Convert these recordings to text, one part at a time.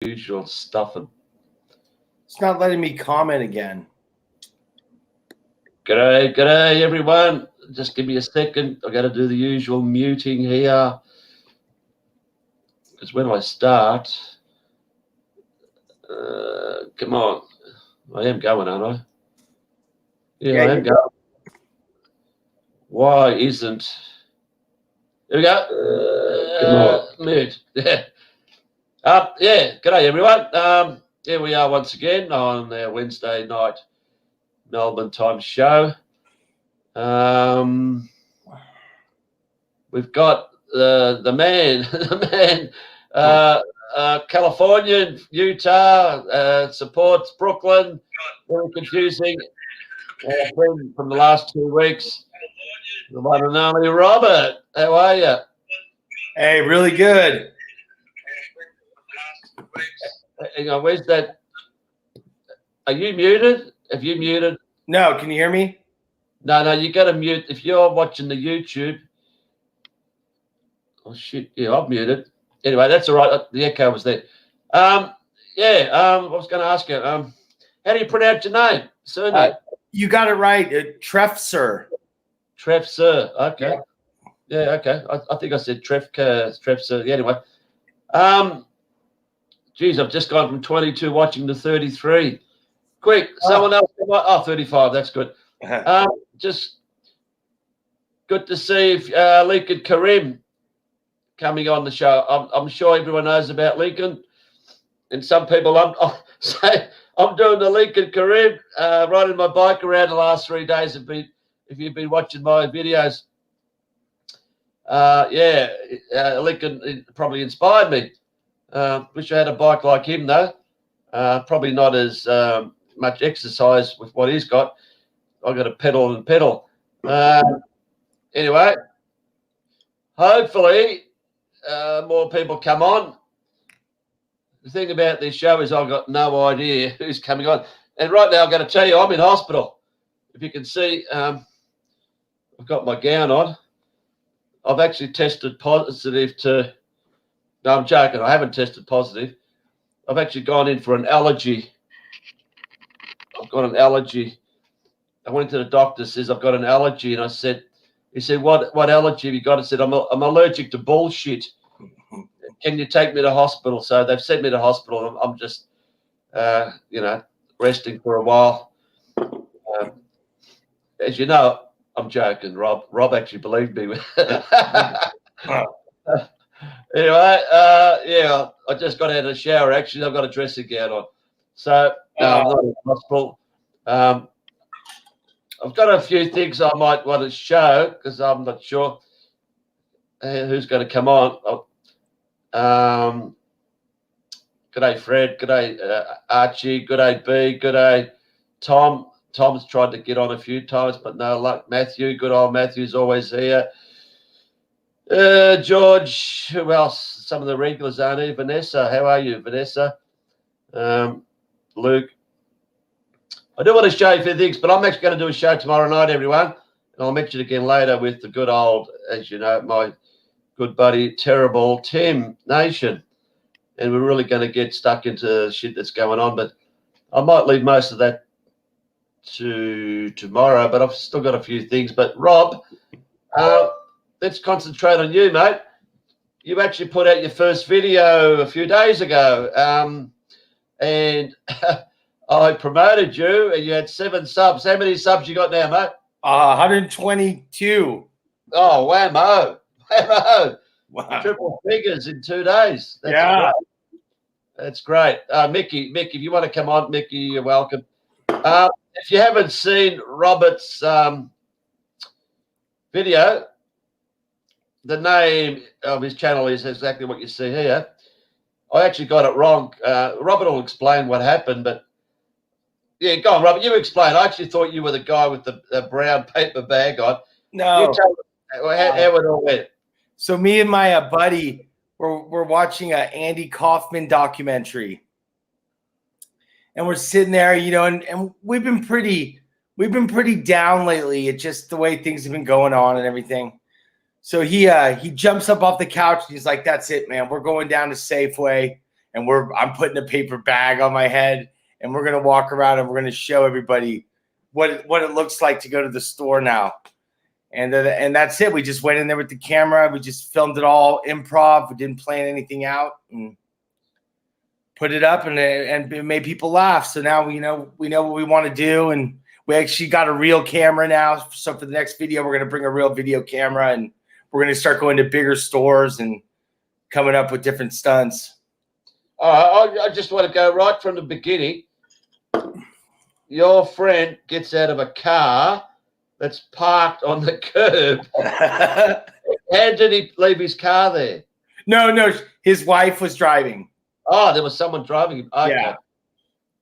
usual stuff. It's not letting me comment again. G'day, everyone. Just give me a second. I've got to do the usual muting here. Because when I start, come on. I am going, aren't I? Yeah, I am going. Why isn't... Here we go. Mute. Yeah. G'day, everyone. Here we are once again on our Wednesday night Melbourne time show. We've got the man, Californian, Utah, supports Brooklyn. Very confusing. From the last 2 weeks, the one and only Robert. How are you? Hey, really good. Hang on, where's that? Are you muted? Have you muted? No, can you hear me? No, you got to mute. If you're watching the YouTube. Oh, shit. Yeah, I've muted. Anyway, that's all right. The echo was there. I was going to ask you, how do you pronounce your name? Surname? You got it right. Trefser. Trefser. Okay. Yeah, okay. I think I said Trefser. Yeah, anyway. Geez, I've just gone from 22 watching to 33. Quick, someone else. Oh, 35. That's good. Just good to see Lincoln Karim coming on the show. I'm sure everyone knows about Lincoln, and some people I'm doing the Lincoln Karim, riding my bike around the last 3 days. If you've been watching my videos, Lincoln probably inspired me. Wish I had a bike like him though. Probably not as much exercise with what he's got. I got to pedal. Anyway, hopefully more people come on. The thing about this show is I've got no idea who's coming on. And right now I've got to tell you I'm in hospital. If you can see, I've got my gown on. I've actually tested positive to... No, I'm joking. I haven't tested positive. I've actually gone in for an allergy. I've got an allergy. I went to the doctor, says I've got an allergy, and he said, what allergy have you got? I said, I'm allergic to bullshit. Can you take me to hospital? So they've sent me to hospital. I'm just, resting for a while. As you know, I'm joking, Rob. Rob actually believed me. Anyway, I just got out of the shower. Actually, I've got a dressing gown on. So I'm not in hospital. I've got a few things I might want to show because I'm not sure who's going to come on. G'day, Fred. G'day, Archie. G'day, B. G'day, Tom. Tom's tried to get on a few times, but no luck. Matthew, good old Matthew's always here. George, who else? Some of the regulars aren't here. Vanessa, how are you, Vanessa? Luke. I do want to show you a few things, but I'm actually going to do a show tomorrow night, everyone. And I'll mention it again later with the good old, as you know, my good buddy, Terrible Tim Nation. And we're really going to get stuck into shit that's going on. But I might leave most of that to tomorrow, but I've still got a few things. But Rob, let's concentrate on you, mate. You actually put out your first video a few days ago, and I promoted you, and you had 7 subs. How many subs you got now, mate? 122. Oh, whammo. Wow. Triple figures in 2 days. Great. That's great. Mickey, if you want to come on, Mickey, you're welcome. If you haven't seen Robert's video, the name of his channel is exactly what you see here. I actually got it wrong. Robert will explain what happened, but yeah, go on, Robert. You explain. I actually thought you were the guy with the brown paper bag on. No. You tell me how it all went. So me and my buddy we're watching a Andy Kaufman documentary, and we're sitting there, and we've been pretty down lately. It's just the way things have been going on and everything. So he jumps up off the couch and he's like, "That's it, man. We're going down to Safeway and I'm putting a paper bag on my head, and we're gonna walk around and we're gonna show everybody what it looks like to go to the store now. And that's it. We just went in there with the camera. We just filmed it all improv. We didn't plan anything out and put it up, and it made people laugh. So now we know what we want to do, and we actually got a real camera now. So for the next video, we're gonna bring a real video camera, and we're gonna start going to bigger stores and coming up with different stunts. I just want to go right from the beginning. Your friend gets out of a car that's parked on the curb. How did he leave his car there? No, his wife was driving. Oh, there was someone driving him. Okay. Yeah.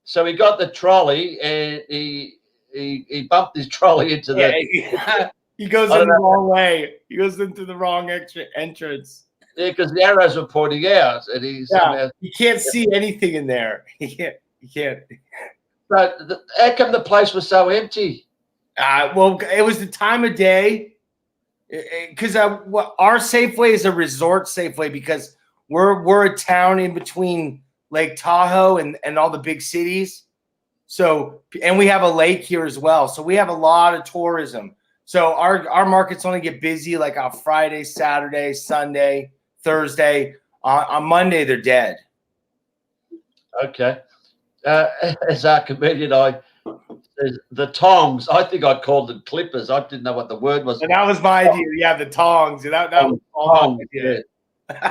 So he got the trolley and he bumped his trolley into the. He goes in the wrong way. He goes into the wrong entrance. Yeah, because the arrows were pointing out, and he can't see anything in there. He can't. But how come the place was so empty? Well, it was the time of day, because our Safeway is a resort Safeway, because we're a town in between Lake Tahoe and all the big cities. So, and we have a lake here as well. So we have a lot of tourism. So our markets only get busy like on Friday, Saturday, Sunday, Thursday. On Monday, they're dead. Okay. As a comedian, the tongs. I think I called them clippers. I didn't know what the word was. And that was my idea. Yeah, the tongs. That was tongs. Yeah.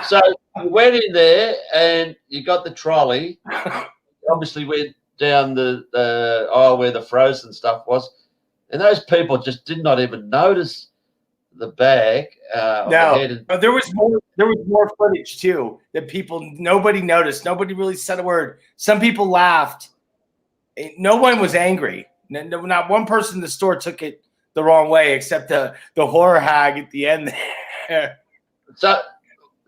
So you went in there and you got the trolley. Obviously, went down the aisle where the frozen stuff was, and those people just did not even notice the bag. No, there was more footage too that nobody noticed. Nobody really said a word. Some people laughed. No one was angry. Not one person in the store took it the wrong way, except the horror hag at the end there.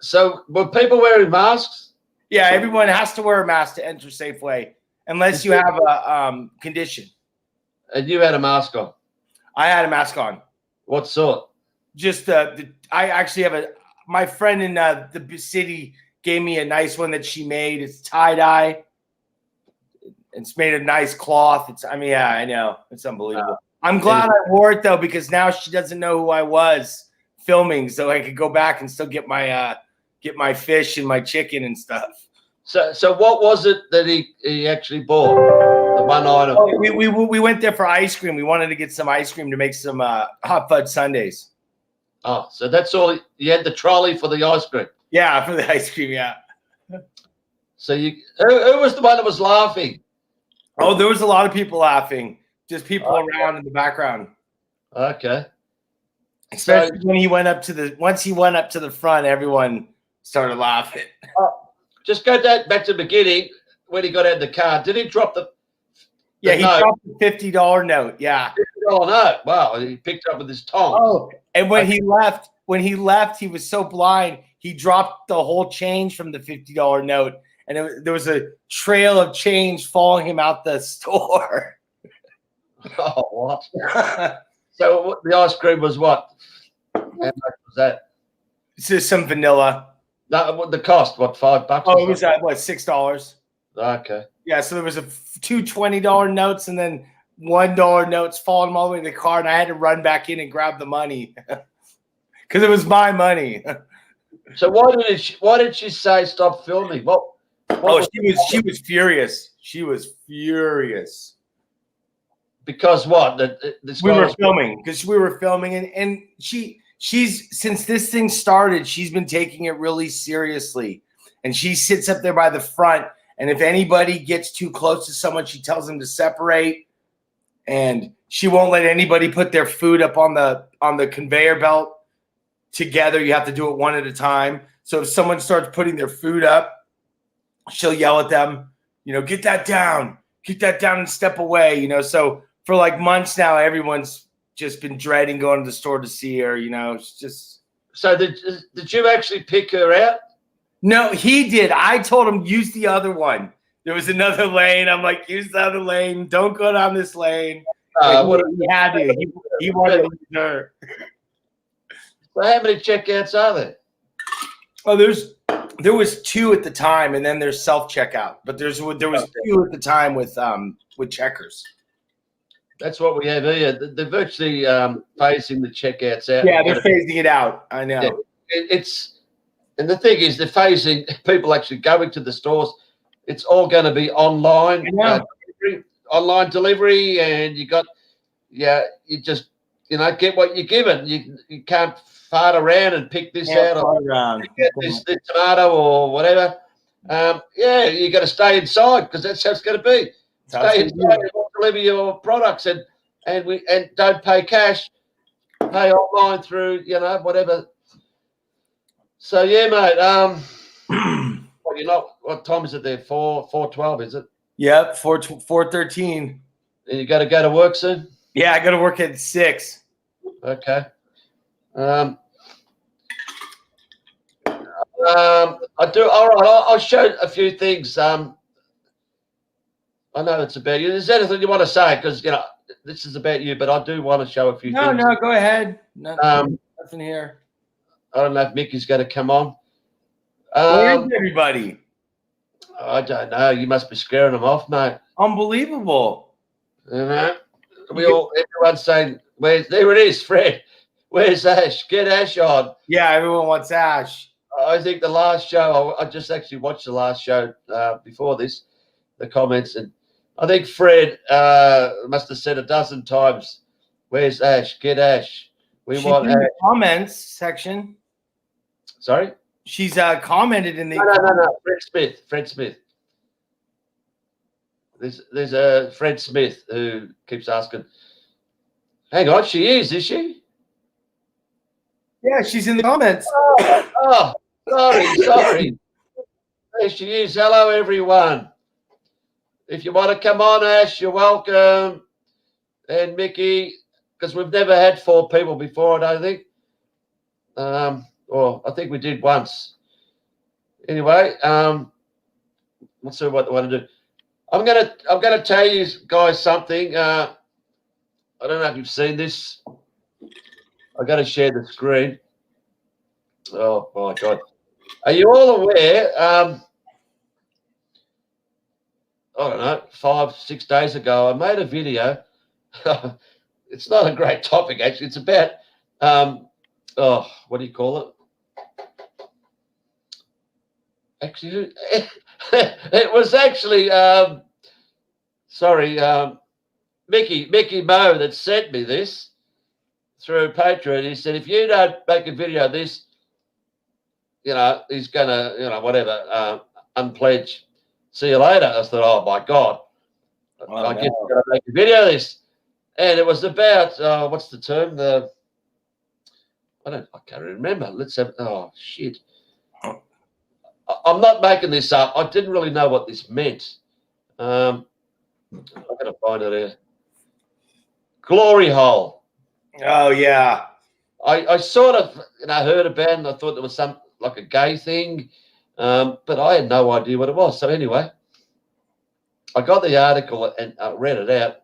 So were people wearing masks? Yeah, everyone has to wear a mask to enter Safeway unless you have a condition. And you had a mask on? I had a mask on. What sort? Just I actually have my friend in the city gave me a nice one that she made. It's tie-dye. It's made of nice cloth. Yeah, I know. It's unbelievable. I'm glad I wore it though, because now she doesn't know who I was filming, so I could go back and still get my fish and my chicken and stuff. So what was it that he actually bought? The one item. Oh, we went there for ice cream. We wanted to get some ice cream to make some hot fudge sundaes. Oh, so that's all. You had the trolley for the ice cream. Yeah, for the ice cream. Yeah. So who was the one that was laughing? Oh, there was a lot of people laughing. Just people around in the background. Okay. Especially when he went up to the front, everyone started laughing. Just go back to the beginning when he got out of the car. Did he drop the? Yeah, he dropped the $50 note. Yeah. $50 note. Wow, he picked up with his tongs. Oh, and when he left, he was so blind. He dropped the whole change from the $50 note, and there was a trail of change following him out the store. Oh, what? So the ice cream was what? How much was that? It's just some vanilla. No, the cost, what, $5? Oh, it was what, $6? Okay. Yeah, so there was two $20 notes and then $1 notes following them all the way to the car, and I had to run back in and grab the money because it was my money. So why did she say stop filming? She was furious. She was furious. Because what? We were filming, and she's since this thing started, she's been taking it really seriously, and she sits up there by the front, and if anybody gets too close to someone, she tells them to separate, and she won't let anybody put their food up on the conveyor belt together. You have to do it one at a time. So if someone starts putting their food up, she'll yell at them, get that down and step away, so for like months now, everyone's just been dreading going to the store to see her, it's just. So did you actually pick her out? No, he did. I told him, use the other one. There was another lane. I'm like, use the other lane. Don't go down this lane. He had to. He wanted to use her. So how many checkouts are there? Oh, There was 2 at the time, and then there's self-checkout. But there was 2 at the time with checkers. That's what we have here. They're virtually phasing the checkouts out. Yeah, they're phasing it out. I know. Yeah, and the thing is, they're phasing people actually going to the stores. It's all going to be online, online delivery, and you just get what you're given. You can't fart around and pick this out or get this tomato or whatever. You got to stay inside because that's how it's going to be. Stay inside and deliver your products and don't pay cash. Pay online through whatever. So yeah, mate. What time is it there? 4:12, is it? Yep, 4:13. And you got to go to work soon? Yeah, I got to work at 6. Okay. I do. All right. I'll show a few things. I know it's about you. Is there anything you want to say? Because this is about you, but I do want to show a few things. No, go ahead. Nothing here. I don't know if Mickey's going to come on. Where is everybody? I don't know. You must be scaring them off, mate. Unbelievable. Everyone's saying, there it is, Fred. Where's Ash? Get Ash on. Yeah, everyone wants Ash. I think the last show, I just actually watched the last show before this, the comments, and I think Fred must have said a dozen times, where's Ash? Get Ash. She's want Ash. In the comments section. Sorry? She's commented in the... No. Fred Smith. There's a Fred Smith who keeps asking, hang on, she is she? Yeah, she's in the comments. Oh, sorry. There she is. Hello, everyone. If you want to come on, Ash, you're welcome. And Mickey, because we've never had 4 people before, I don't think. Or I think we did once. Anyway, let's see what I want to do. I'm gonna tell you guys something. I don't know if you've seen this. I got to share the screen. Oh my God! Are you all aware? I don't know. 5-6 days ago, I made a video. It's not a great topic, actually. It's about what do you call it? Actually, it was actually Mickey Moe that sent me this through Patreon. He said, if you don't make a video of this, he's gonna, whatever, unpledge. See you later. I thought, oh my God, I guess I'm gonna make a video of this. And it was about what's the term? I can't remember. Let's have. Oh shit. I'm not making this up. I didn't really know what this meant. I'm going to find it here. Glory hole. Oh, yeah. I sort of heard about it and I thought there was some like a gay thing, but I had no idea what it was. So anyway, I got the article and read it out.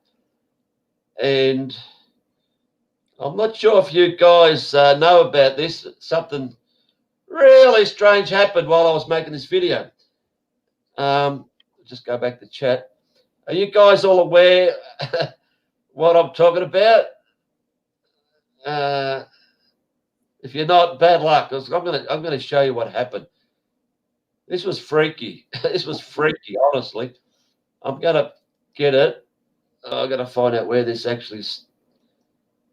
And I'm not sure if you guys know about this. Something really strange happened while I was making this video. Just go back to chat. Are you guys all aware what I'm talking about? If you're not, bad luck. I'm gonna show you what happened. This was freaky. This was freaky, honestly. I'm gonna get it. I'm gonna find out where this actually is.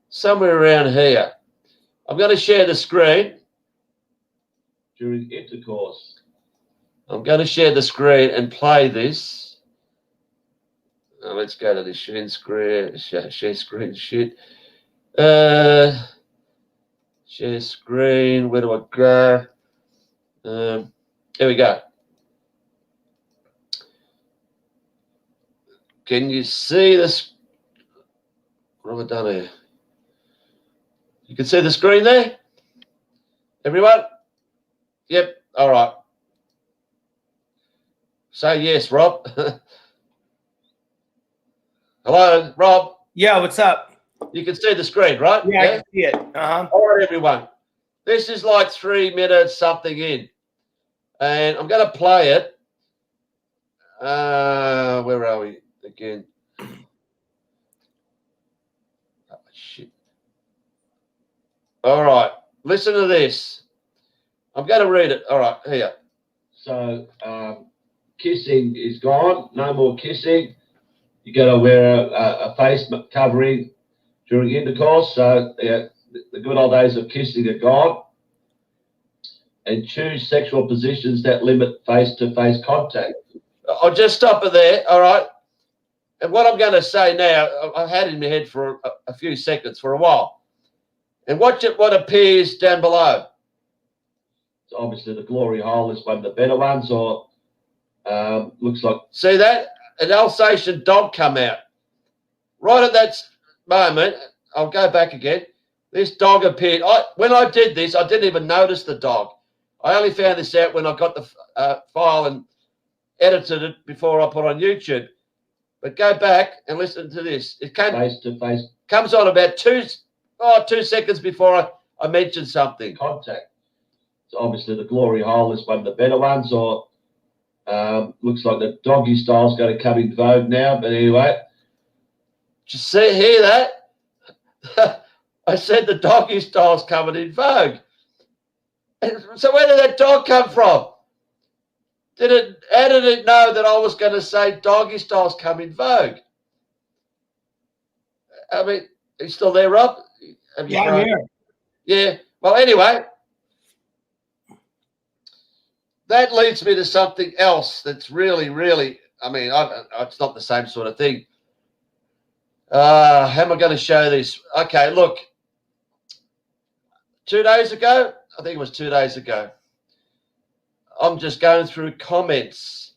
Somewhere around here. I'm gonna share the screen. During intercourse. I'm going to share the screen and play this. Let's go to the share screen shit. Share screen. Where do I go? Here we go. Can you see this? What have I done here? You can see the screen there? Everyone? Yep. All right. Say yes, Rob. Hello, Rob. Yeah, what's up? You can see the screen, right? Yeah, I can see it. All right, everyone. This is like 3 minutes something in. And I'm going to play it. Where are we again? Oh, shit. All right. Listen to this. I'm going to read it. All right. Here. So, kissing is gone. No more kissing. You got to wear a face covering during intercourse. So, yeah, the good old days of kissing are gone. And choose sexual positions that limit face-to-face contact. I'll just stop it there, all right? And what I'm going to say now, I had it in my head for a few seconds, for a while. And watch it, what appears down below. So obviously the glory hole is one of the better ones, or looks like... See that? An Alsatian dog come out. Right at that moment, I'll go back again. This dog appeared. When I did this, I didn't even notice the dog. I only found this out when I got the file and edited it before I put on YouTube. But go back and listen to this. It came face to face. Comes on about 2 seconds before I mentioned something. Contact. So obviously the glory hole is one of the better ones, or looks like the doggy style's going to come in vogue now. But anyway, did you hear that? I said the doggy style's coming in vogue. And so where did that dog come from? How did it know that I was going to say doggy styles come in vogue? I mean, are you still there, Rob? Yeah, I'm here. Yeah. Well, anyway, that leads me to something else that's really, really, I mean, it's not the same sort of thing. How am I going to show this? Okay, look. 2 days ago, I think it was 2 days ago, I'm just going through comments,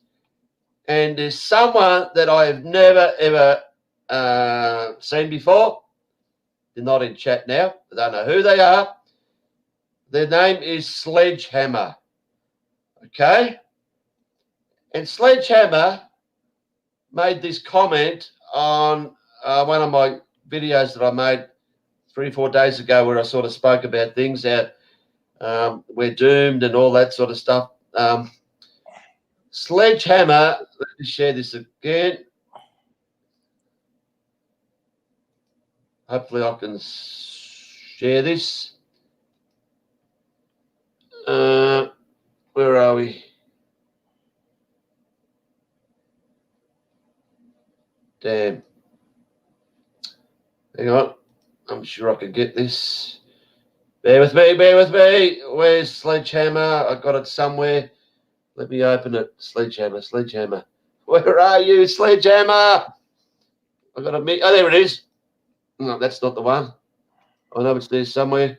and there's someone that I have never, ever seen before. They're not in chat now. I don't know who they are. Their name is Sledgehammer. Okay? And Sledgehammer made this comment on one of my videos that I made 3 or 4 days ago, where I sort of spoke about things that we're doomed and all that sort of stuff. Sledgehammer, let me share this again. Hopefully I can share this. Where are we? Damn. Hang on. I'm sure I can get this. Bear with me, bear with me. Where's Sledgehammer? I got it somewhere. Let me open it. Sledgehammer, Sledgehammer. Where are you, Sledgehammer? I got a meet. Oh, there it is. No, that's not the one. I know it's there somewhere.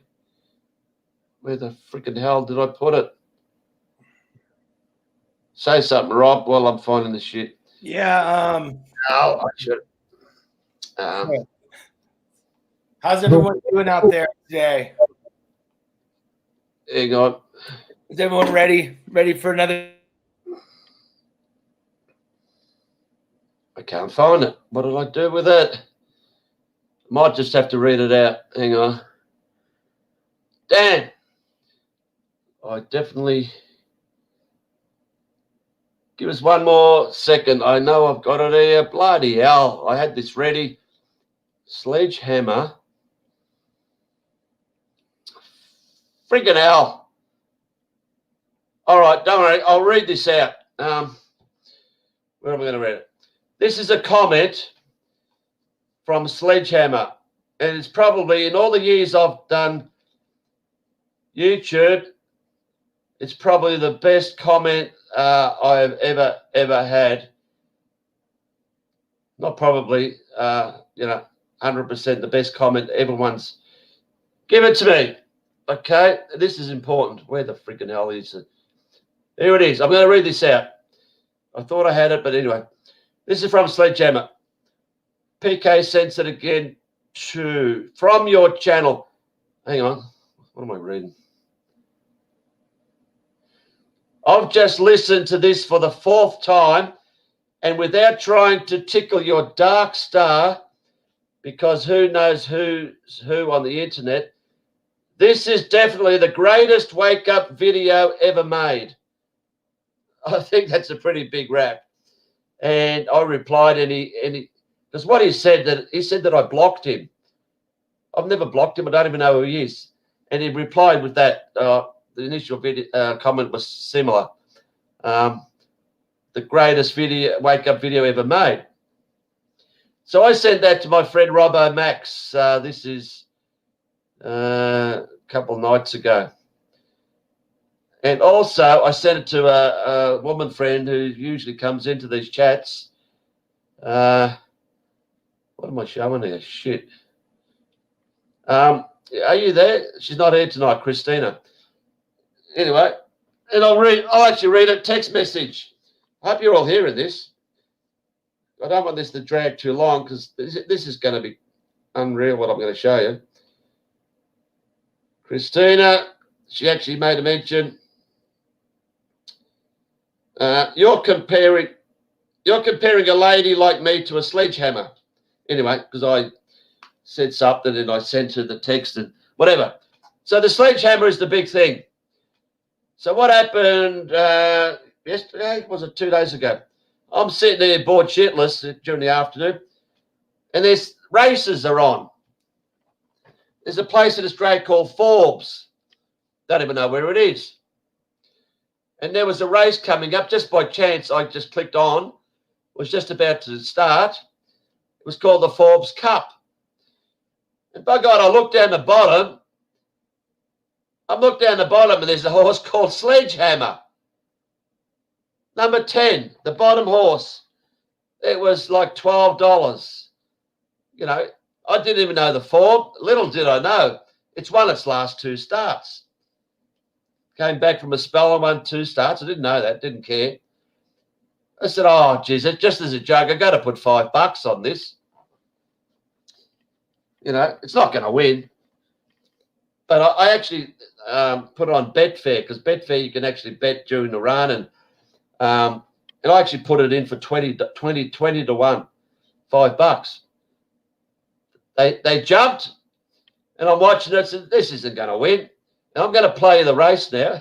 Where the freaking hell did I put it? Say something, Rob, while I'm finding the shit. Yeah. Oh, I should. How's everyone doing out there today? Hang on. Is everyone ready? Ready for another? I can't find it. What did I do with it? Might just have to read it out. Hang on. Dan. I definitely... Give us one more second. I know I've got it here. Bloody hell. I had this ready. Sledgehammer. Freaking hell. All right, don't worry. I'll read this out. Where am I going to read it? This is a comment from Sledgehammer. And it's probably, in all the years I've done YouTube, it's probably the best comment I have ever had. Not probably, 100% the best comment everyone's. Give it to me. Okay, this is important. Where the freaking hell is it? Here it is. I'm going to read this out. I thought I had it, but anyway. This is from Sledgehammer. Peekay censored again from your channel. Hang on. What am I reading? I've just listened to this for the 4th time, and without trying to tickle your dark star, because who knows who's who on the internet, this is definitely the greatest wake-up video ever made. I think that's a pretty big rap. And I replied, because what he said that I blocked him. I've never blocked him. I don't even know who he is. And he replied with that. The initial video comment was similar. The greatest wake-up video ever made. So I sent that to my friend Robbo Max. This is a couple of nights ago. And also I sent it to a woman friend who usually comes into these chats. What am I showing here? Shit. Are you there? She's not here tonight, Christina. Anyway, and I'll actually read a text message. I hope you're all hearing this. I don't want this to drag too long because this is going to be unreal what I'm going to show you. Christina, she actually made a mention. You're comparing a lady like me to a sledgehammer. Anyway, because I said something and I sent her the text and whatever. So the sledgehammer is the big thing. So what happened yesterday? Was it 2 days ago? I'm sitting there bored shitless during the afternoon, and there's races are on. There's a place in Australia called Forbes. Don't even know where it is. And there was a race coming up just by chance. I just clicked on. It was just about to start. It was called the Forbes Cup. And by God, I looked down the bottom. And there's a horse called Sledgehammer. Number 10, the bottom horse. It was like $12. You know, I didn't even know the form. Little did I know. It's won its last 2 starts. Came back from a spell and won 2 starts. I didn't know that, didn't care. I said, oh, geez, just as a joke, I got to put $5 on this. You know, it's not going to win. But I actually put it on Betfair because Betfair you can actually bet during the run. And I actually put it in for 20 to 1, $5. They jumped, and I'm watching it and said, this isn't going to win. And I'm going to play the race now.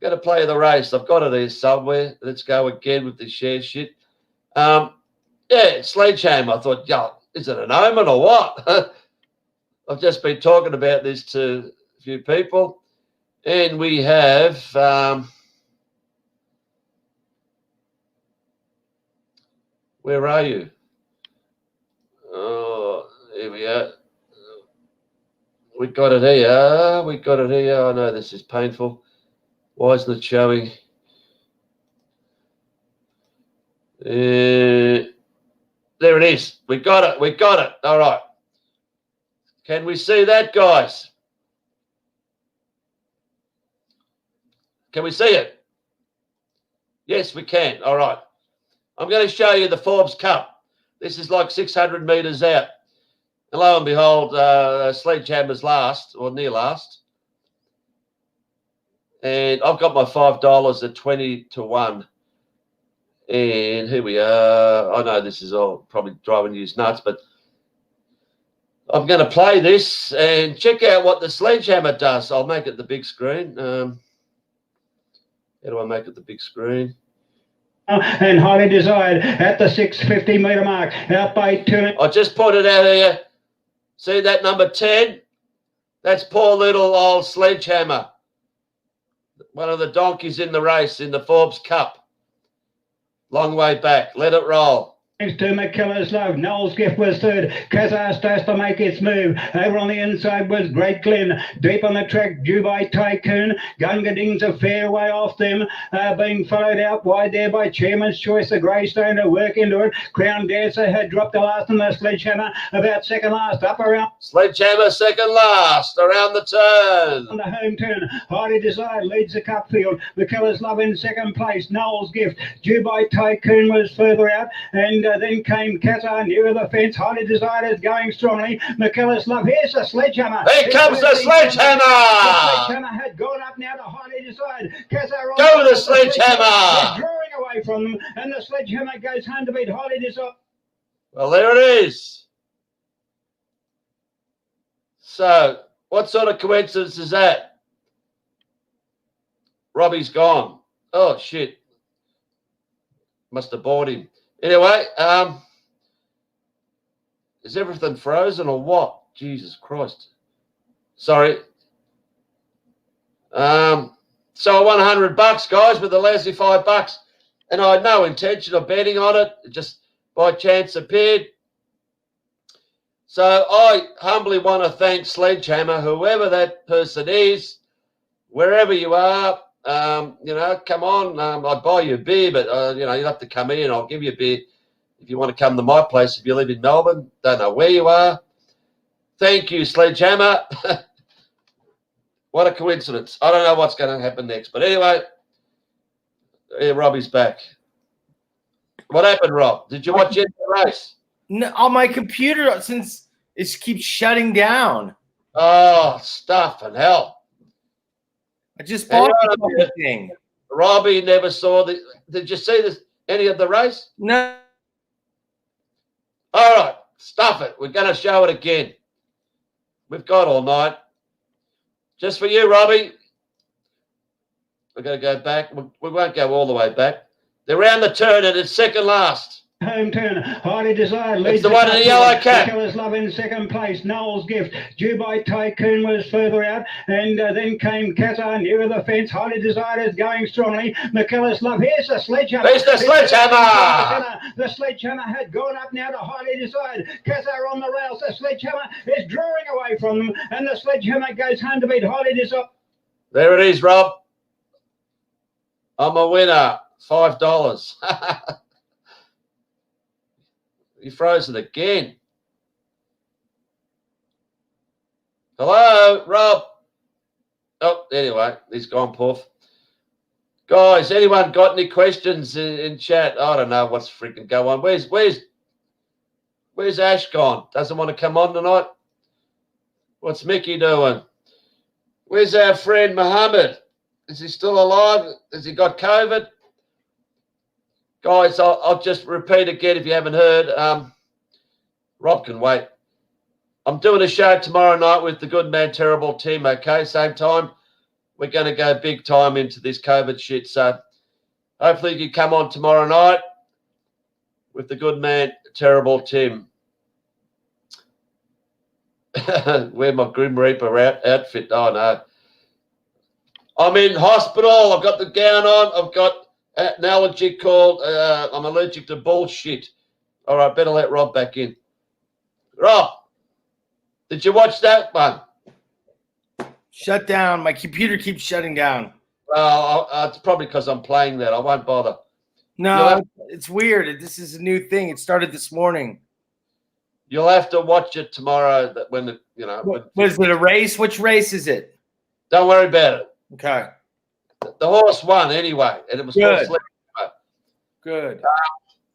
Going to play the race. I've got it here somewhere. Let's go again with the share shit. Yeah, Sledgehammer. I thought, yeah, is it an omen or what? I've just been talking about this to a few people. And we have where are you? Oh, here we are. We got it here. I know this is painful. Why isn't it showing? There it is. We got it. All right. Can we see that, guys? Can we see it? Yes, we can. All right. I'm going to show you the Forbes Cup. This is like 600 metres out. And lo and behold, Sledgehammer's last, or near last. And I've got my $5 at 20 to 1. And here we are. I know this is all probably driving you nuts, but I'm going to play this and check out what the Sledgehammer does. I'll make it the big screen. How do I make it the big screen? And highly desired at the 650 metre mark, out by 2. I just put it out here. See that number 10? That's poor little old Sledgehammer. One of the donkeys in the race in the Forbes Cup. Long way back. Let it roll. Next to McKellar's Love. Noel's Gift was third. Kazar starts to make its move. Over on the inside was Great Glen. Deep on the track, Dubai Tycoon. Gunga Ding's a fair way off them. Being followed out wide there by Chairman's Choice. The Greystone to work into it. Crown Dancer had dropped the last, and the Sledgehammer about second last. Up around. Sledgehammer second last. Around the turn. On the home turn. Highly Desired leads the cup field. McKellar's Love in second place. Noel's Gift. Dubai Tycoon was further out. And then came Kazar nearer the fence. Highly Desired is going strongly. McKellar's Love. Here's the Sledgehammer. Here comes the Sledgehammer. The Sledgehammer had gone up now to Highly Desired. Kazar on go the Sledgehammer. Drawing away from them. And the Sledgehammer goes home to beat Highly Desired. Well, there it is. So, what sort of coincidence is that? Robbie's gone. Oh, shit. Must have bought him. Anyway, is everything frozen or what? Jesus Christ. Sorry. So I won $100, guys, with a lousy $5. And I had no intention of betting on it. It just by chance appeared. So I humbly want to thank Sledgehammer, whoever that person is, wherever you are. Come on. I'd buy you a beer, but, you'll have to come in. I'll give you a beer if you want to come to my place. If you live in Melbourne, don't know where you are. Thank you, Sledgehammer. What a coincidence. I don't know what's going to happen next. But anyway, Robbie's back. What happened, Rob? Did you watch the race? No, on my computer, since it keeps shutting down. Oh, stuff and hell. I just bought the thing. Robbie never saw the. Did you see any of the race? No. All right, stuff it. We're going to show it again. We've got all night. Just for you, Robbie. We're going to go back. We won't go all the way back. They're round the turn and it's second last. Home turn, Highly Desired leads. It's the one in the yellow cap. Killer's Love in second place. Noel's Gift. Dubai Tycoon was further out, and then came Kazar nearer the fence. Highly Desired is going strongly. McKellar's Love. Here's the Sledgehammer. There's the Sledgehammer. The Sledgehammer had gone up now to Highly Desired. Kazar on the rails. The Sledgehammer is drawing away from them, and the Sledgehammer goes home to beat Highly Desired. There it is, Rob. I'm a winner. $5. You frozen again. Hello, Rob. Oh, anyway, he's gone, Puff. Guys, anyone got any questions in chat? I don't know what's freaking going on. Where's Ash gone? Doesn't want to come on tonight? What's Mickey doing? Where's our friend Mohammed? Is he still alive? Has he got COVID? Guys, I'll just repeat again if you haven't heard. Rob can wait. I'm doing a show tomorrow night with the Good Man Terrible team, okay? Same time. We're going to go big time into this COVID shit. So hopefully you can come on tomorrow night with the Good Man Terrible team. Wear my Grim Reaper outfit. Oh, no. I'm in hospital. I've got the gown on. I've got an allergy called I'm allergic to bullshit. All right, better let Rob back in. Rob, did you watch that one? Shut down. My computer keeps shutting down. Well, it's probably because I'm playing that. I won't bother. No, it's weird. This is a new thing. It started this morning. You'll have to watch it tomorrow. What is it, a race? Which race is it? Don't worry about it. Okay. The horse won anyway, and it was good. Good.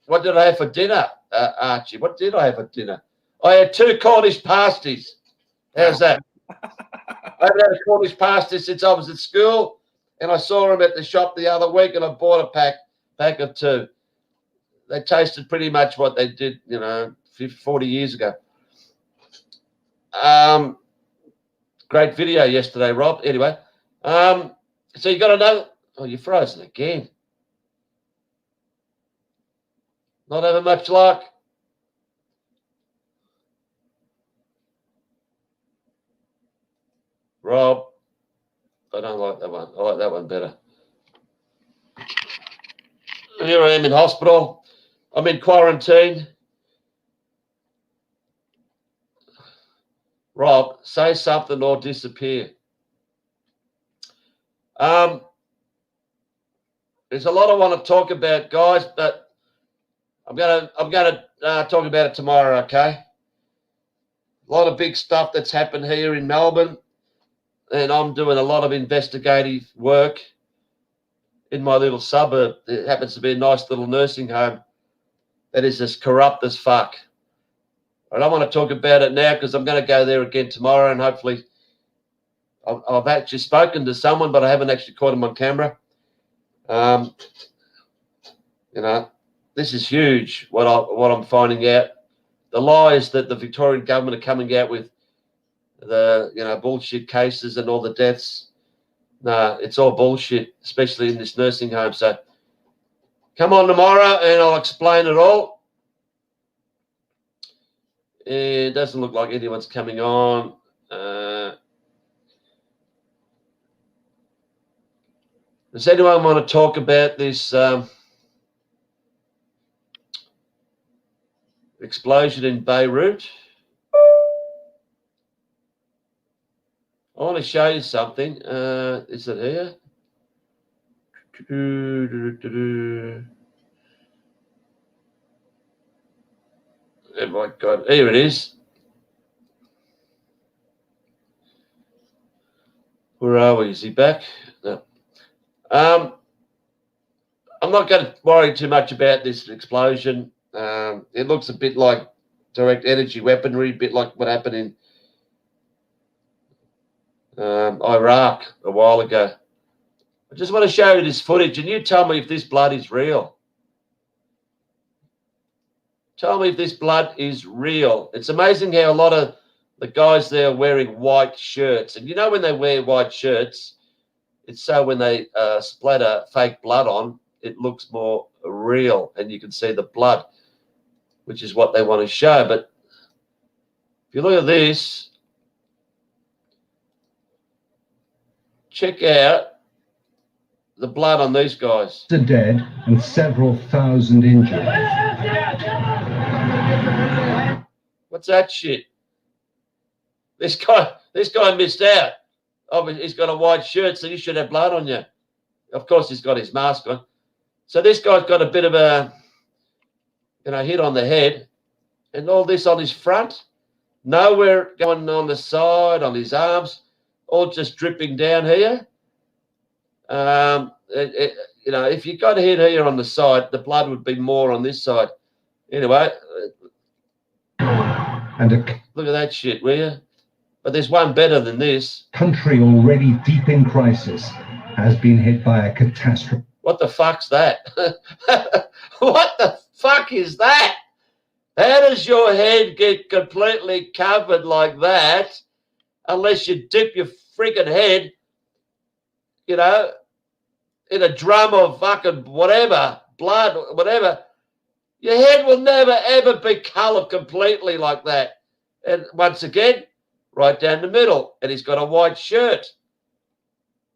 What did I have for dinner, Archie? What did I have for dinner? I had 2 Cornish pasties. How's that? I haven't had a Cornish pasty since I was at school, and I saw them at the shop the other week, and I bought a pack of 2. They tasted pretty much what they did, 40 years ago. Great video yesterday, Rob. Anyway, so you got another. Oh, you're frozen again. Not having much luck. Rob, I don't like that one. I like that one better. Here I am in hospital. I'm in quarantine. Rob, say something or disappear. There's a lot I want to talk about, guys, but I'm gonna talk about it tomorrow, okay? A lot of big stuff that's happened here in Melbourne, and I'm doing a lot of investigative work in my little suburb. It happens to be a nice little nursing home that is as corrupt as fuck. I don't want to talk about it now because I'm going to go there again tomorrow, and hopefully I've actually spoken to someone, but I haven't actually caught him on camera. This is huge, what I'm finding out. The lies that the Victorian government are coming out with, the bullshit cases and all the deaths. No, it's all bullshit, especially in this nursing home. So come on tomorrow and I'll explain it all. It doesn't look like anyone's coming on. Does anyone want to talk about this explosion in Beirut? I want to show you something. Is it here? Oh my God, here it is. Where are we? Is he back? No. I'm not going to worry too much about this explosion. It looks a bit like direct energy weaponry, a bit like what happened in Iraq a while ago. I just want to show you this footage, and you tell me if this blood is real. Tell me if this blood is real. It's amazing how a lot of the guys there are wearing white shirts. And you know when they wear white shirts, it's so when they splatter fake blood on, it looks more real, and you can see the blood, which is what they want to show. But if you look at this, check out the blood on these guys. Are dead and several thousand injured. What's that shit? This guy missed out. Oh, he's got a white shirt, so you should have blood on you. Of course, he's got his mask on. So this guy's got a bit of a, hit on the head, and all this on his front, nowhere going on the side, on his arms, all just dripping down here. If you got a hit here on the side, the blood would be more on this side. Anyway, look at that shit, will you? But there's one better than this. Country already deep in crisis has been hit by a catastrophe. What the fuck's that? What the fuck is that? How does your head get completely covered like that unless you dip your freaking head, in a drum of fucking whatever, blood, whatever? Your head will never, ever be coloured completely like that. And once again, right down the middle. And he's got a white shirt.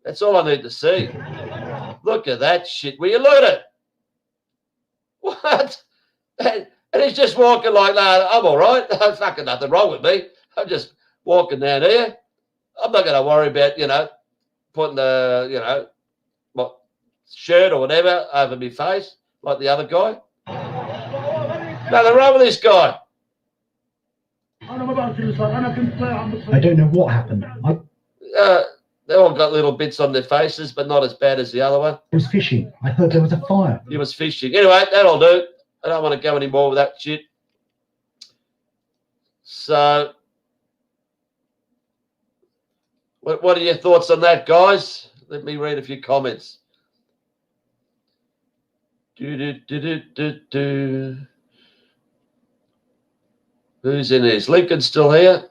That's all I need to see. Look at that shit. Will you look at it? What? And he's just walking like that. I'm all right. There's fucking nothing wrong with me. I'm just walking down here. I'm not going to worry about, putting a, shirt or whatever over my face like the other guy. Nothing wrong with this guy. I don't know what happened. They all got little bits on their faces, but not as bad as the other one. I was fishing. I heard there was a fire. He was fishing. Anyway, that'll do. I don't want to go any more with that shit. So, what are your thoughts on that, guys? Let me read a few comments. Who's in here? Is Lincoln still here?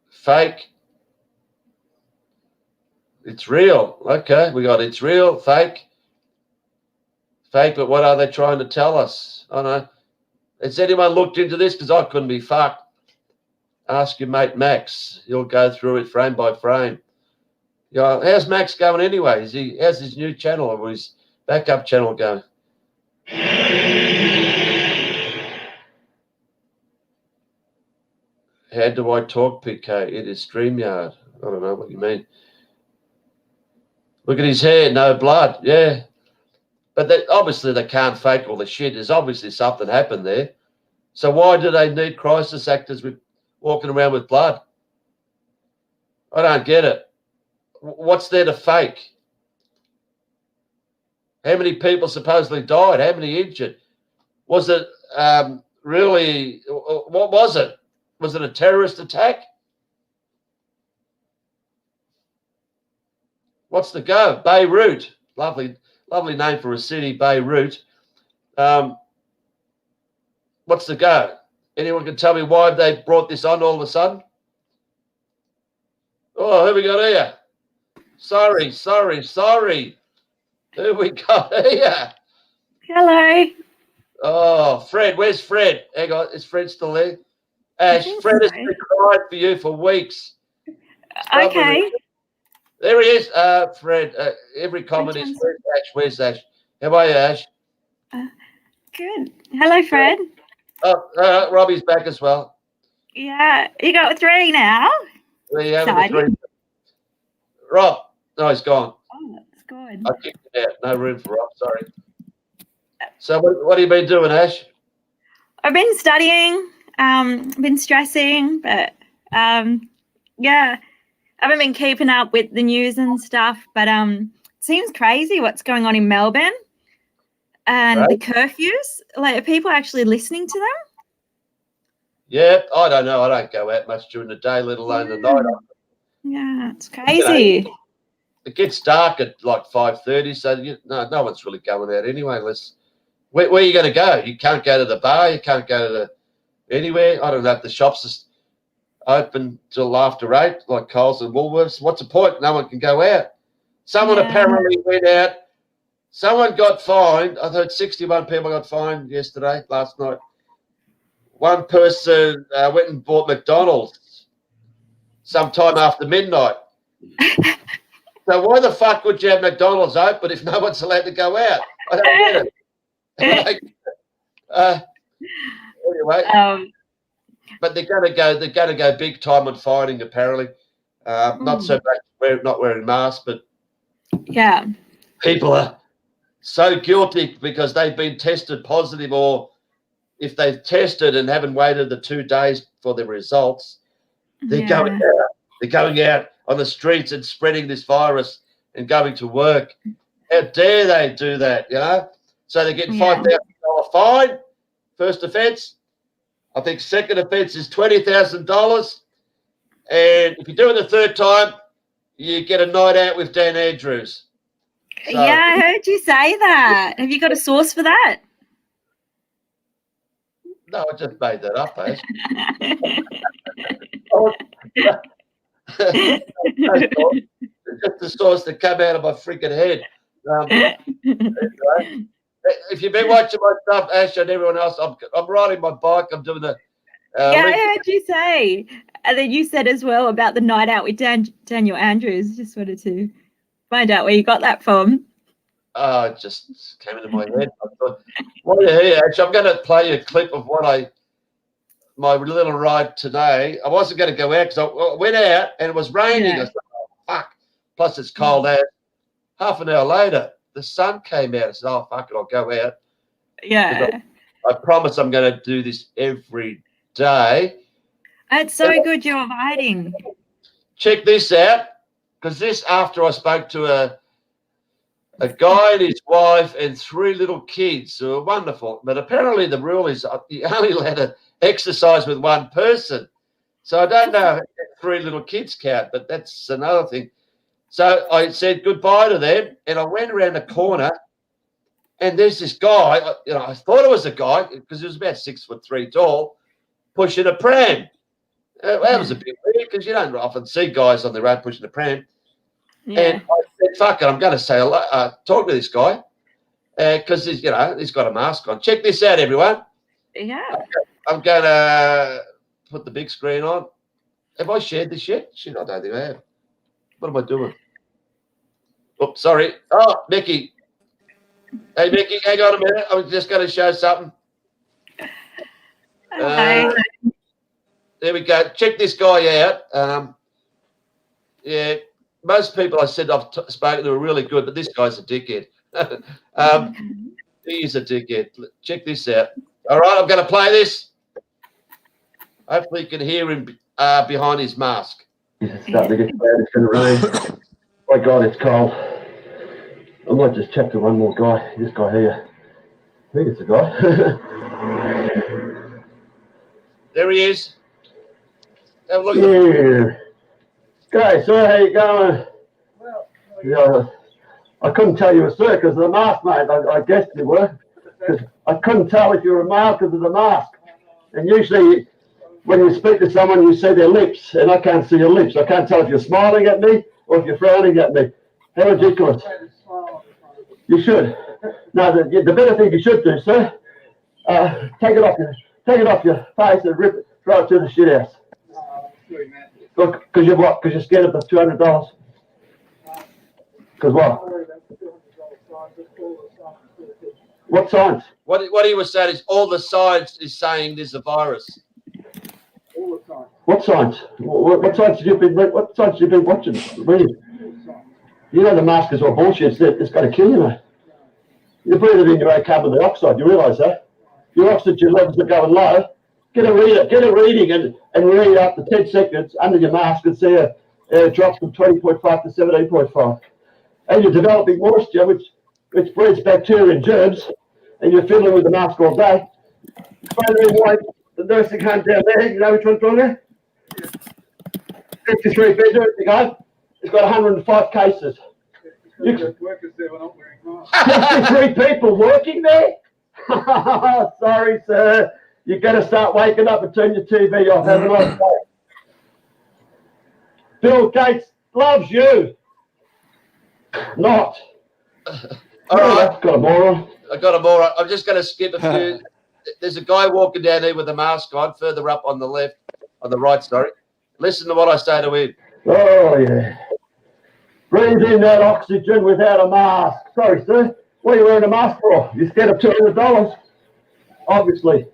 Fake. It's real. Okay, we got it's real, fake. Fake, but what are they trying to tell us? I don't know. Has anyone looked into this? Because I couldn't be fucked. Ask your mate Max. He'll go through it frame by frame. How's Max going anyway? How's his new channel or his backup channel going? How do I talk, Peekay? It is StreamYard. I don't know what you mean. Look at his hair, no blood. Yeah. But obviously they can't fake all the shit. There's obviously something happened there. So why do they need crisis actors walking around with blood? I don't get it. What's there to fake? How many people supposedly died? How many injured? Was it really, what was it? Was it a terrorist attack? What's the go? Beirut. Lovely name for a city, Beirut. What's the go? Anyone can tell me why they brought this on all of a sudden? Oh, who we got here? Sorry. Who we got here? Hello. Oh, Fred. Where's Fred? Hang on. Is Fred still there? Ash, Fred has been crying for you for weeks. Okay. There he is. Fred. Every comment is, where's Ash? Where's Ash? How are you, Ash? Good. Hello, Fred. Oh, Robbie's back as well. Yeah, you got 3 now. There you have it, Exciting. 3. Rob. No, he's gone. Oh, that's good. I kicked it out. No room for Rob. Sorry. So what have you been doing, Ash? I've been studying, been stressing, but yeah, I haven't been keeping up with the news and stuff. But it seems crazy what's going on in Melbourne and the curfews. Like, are people actually listening to them? Yeah, I don't know. I don't go out much during the day, let alone the night. Yeah, it's crazy. It gets dark at like 5:30, so no one's really going out anyway. Unless where are you going to go? You can't go to the bar. You can't go to anywhere. I don't know if the shops are open till after 8, like Coles and Woolworths. What's the point? No one can go out. Someone apparently went out. Someone got fined. I heard 61 people got fined last night. One person went and bought McDonald's sometime after midnight. So why the fuck would you have McDonald's open if no one's allowed to go out? I don't get it. Anyway, but they're going to go big time on fining apparently. Not so much not wearing masks, but yeah, people are so guilty because they've been tested positive, or if they've tested and haven't waited the 2 days for the results, they're going out. They're going out on the streets and spreading this virus and going to work. How dare they do that, you know? So they're getting $5,000 fine, first offence. I think second offence is $20,000. And if you do it the third time, you get a night out with Dan Andrews. So, yeah, I heard you say that. Have you got a source for that? No, I just made that up, Ash. Just the source that came out of my freaking head. Anyway, if you've been watching my stuff, Ash, and everyone else, I'm riding my bike. I'm doing the. Yeah, I heard you say, and then you said as well about the night out with Daniel Andrews. Just wanted to find out where you got that from. Oh, it just came into my head. I thought, well, yeah, Ash, I'm going to play you a clip of my little ride today. I wasn't going to go out because I went out and it was raining. I said, oh, fuck. Plus it's cold out. Half an hour later, the sun came out. I said, oh, fuck it, I'll go out. Yeah. I promise I'm going to do this every day. It's so good you're hiding. Check this out, because this after I spoke to a guy and his wife and 3 little kids who are wonderful. But apparently the rule is you only allowed to exercise with 1 person. So I don't know if 3 little kids count, but that's another thing. So I said goodbye to them, and I went around the corner, and there's this guy. I thought it was a guy because he was about 6'3" tall, pushing a pram. That was a bit weird because you don't often see guys on the road pushing a pram. Yeah. And I said, "Fuck it, I'm going to say hello, talk to this guy because he's got a mask on." Check this out, everyone. Yeah. I'm going to put the big screen on. Have I shared this yet? Shit, I don't think I have. What am I doing? Oh, sorry. Oh, Mickey. Hey, Mickey, hang on a minute. I'm just going to show something. There we go. Check this guy out. Yeah, most people I said I've spoken to are really good, but this guy's a dickhead. He is a dickhead. Check this out. All right, I'm going to play this. Hopefully you can hear him behind his mask. It's starting to get bad. It's going to rain. My God, it's cold. I might just chat to one more guy. This guy here. I think it's a guy. There he is. Have a look. Yeah. Okay, sir, how you going? Well, yeah, I couldn't tell you were sir because of the mask, mate. I guessed you were. Because I couldn't tell if you were a male because of the mask. And usually when you speak to someone, you see their lips, and I can't see your lips. I can't tell if you're smiling at me or if you're frowning at me. How ridiculous. You should. No, the better thing you should do, sir, take it off your face and rip it, throw it to the shit house. Because you're what? Because you're scared of the $200? Because what? What science? What he was saying is all the science is saying there's a virus. What science? What science have you been watching? Reading? You know the mask is all bullshit. It's going to kill you, mate. You breathe it in your own carbon dioxide. You realise that? Your oxygen levels are going low. Get a reading and read after 10 seconds under your mask and see it drops from 20.5 to 17.5. And you're developing moisture, which breeds bacteria and germs, and you're fiddling with the mask all day. The nursing home down there, you know which one's on there? 53 bed nursing home. It's got 105 cases. Workers there were not wearing masks. 53 people working there? Sorry, sir. You've got to start waking up and turn your TV off. Have a nice day. Bill Gates loves you. Not. All right. Got a moron. I got a moron. I'm just going to skip a few. There's a guy walking down here with a mask on, further up on the left, on the right, sorry. Listen to what I say to him. Oh, yeah. Breathe in that oxygen without a mask. Sorry, sir. What are you wearing a mask for? You're scared of $200. Obviously.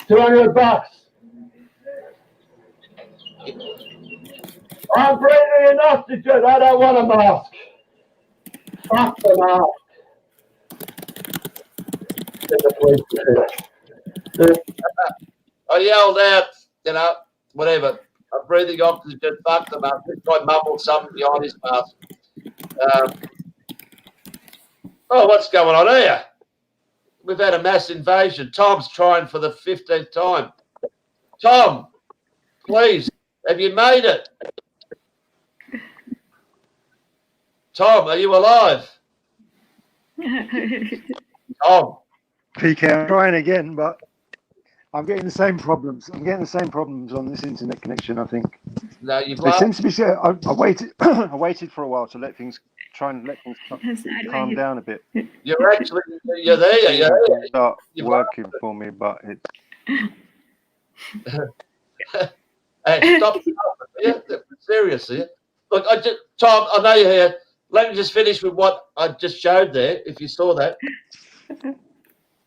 $200. I'm breathing in oxygen. I don't want a mask. Fuck the mask. I yelled out, you know, whatever. I'm breathing oxygen. Fuck the mask. This guy mumbled something behind his mask. What's going on here? We've had a mass invasion. Tom's trying for the 15th time. Tom, please, have you made it? Tom, are you alive? Tom. Peekay, I'm trying again, but I'm getting the same problems. I'm getting the same problems on this internet connection, I think. No, you've It seems to be. I waited. I waited for a while to let things calm down a bit. You're there. You're start working for me, but it's. Hey, stop. Yeah, seriously. Look, Tom, I know you're here. Let me just finish with what I just showed there, if you saw that.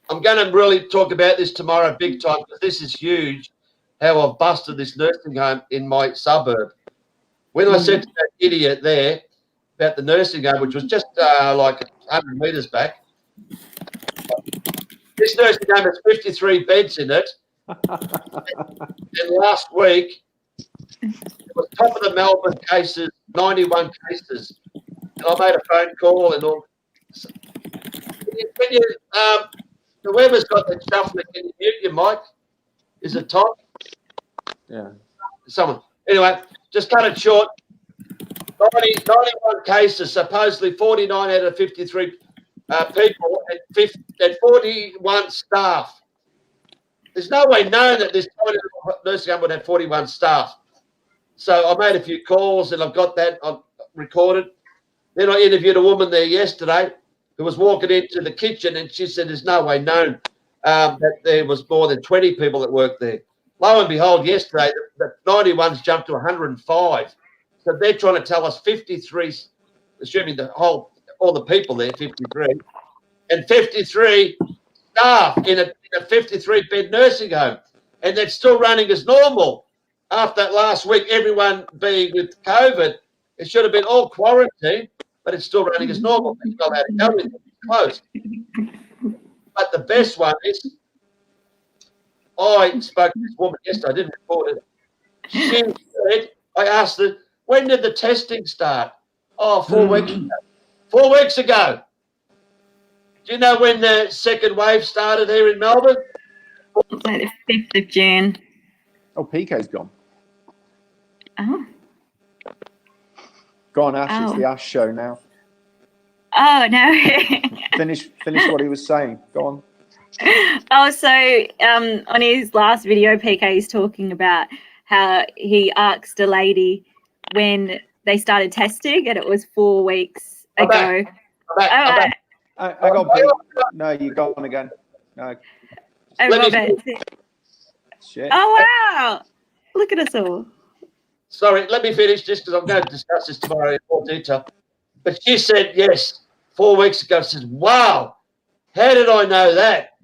I'm going to really talk about this tomorrow big time, because this is huge, how I've busted this nursing home in my suburb. When I said to that idiot there about the nursing home, which was just like 100 metres back, this nursing home has 53 beds in it. And last week, it was top of the Melbourne cases, 91 cases. And I made a phone call and all. Can you whoever's got that shuffler, can you mute your mic? Is it Tom? Yeah. Someone. Anyway, just cut it short. 91 cases, supposedly 49 out of 53 people and 41 staff. There's no way known that this nursing home would have 41 staff. So I made a few calls and I've got that recorded. Then I interviewed a woman there yesterday who was walking into the kitchen, and she said there's no way known that there was more than 20 people that worked there. Lo and behold, yesterday, the 91's jumped to 105. So they're trying to tell us 53, assuming all the people there, 53, and 53 staff in a 53-bed nursing home. And they're still running as normal. After that last week, everyone being with COVID, it should have been all quarantined, but it's still running as normal. It's not allowed to go in. It's closed. But the best one is, I spoke to this woman yesterday. I didn't record it. She said, I asked her, when did the testing start? Oh, 4 weeks ago. 4 weeks ago. Do you know when the second wave started here in Melbourne? It's like the 5th of June. Oh, Peekay's gone. Oh. Go on, Ash. It's the Ash show now. Oh, no. Finish what he was saying. Go on. Also, on his last video, Peekay is talking about how he asked a lady when they started testing, and it was 4 weeks I'm back. ago. I'm back. All I'm right. back. I got Pete. No, you gone again. No. And Let me Robert. Shit. Oh, wow. Look at us all. Sorry, let me finish just because I'm going to discuss this tomorrow in more detail. But she said, yes, 4 weeks ago. She says, wow, how did I know that?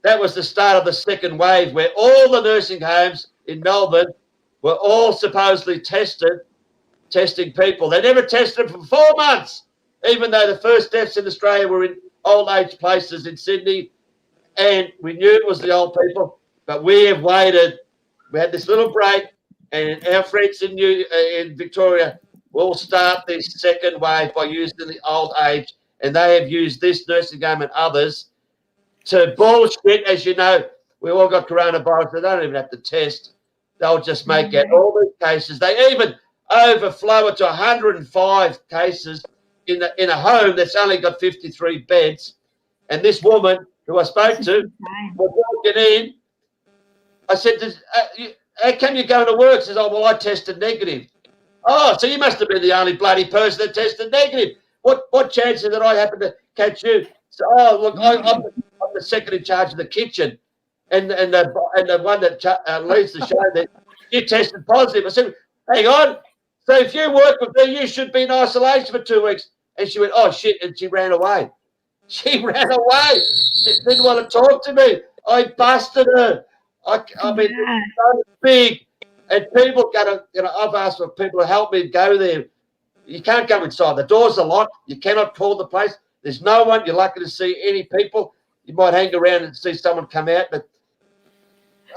That was the start of the second wave where all the nursing homes in Melbourne were all supposedly testing people. They never tested them for 4 months, even though the first deaths in Australia were in old age places in Sydney. And we knew it was the old people, but we have waited. We had this little break, and our friends in Victoria will start this second wave by using the old age, and they have used this nursing home and others to bullshit. As you know, we all got coronavirus. They don't even have to test. They'll just make out all these cases. They even overflow it to 105 cases in a home that's only got 53 beds. And this woman who I spoke to was walking in. I said, how come you're going to work? She says, oh, well, I tested negative. Oh, so you must have been the only bloody person that tested negative. What chance is that I happen to catch you? So, oh, look, I'm the second in charge of the kitchen. And the one that leads the show, that you tested positive. I said, hang on. So if you work with me, you should be in isolation for 2 weeks. And she went, oh, shit, and she ran away. She ran away. She didn't want to talk to me. I busted her. I mean, it's so big. And people I've asked for people to help me go there. You can't go inside. The doors are locked. You cannot call the place. There's no one. You're lucky to see any people. You might hang around and see someone come out. But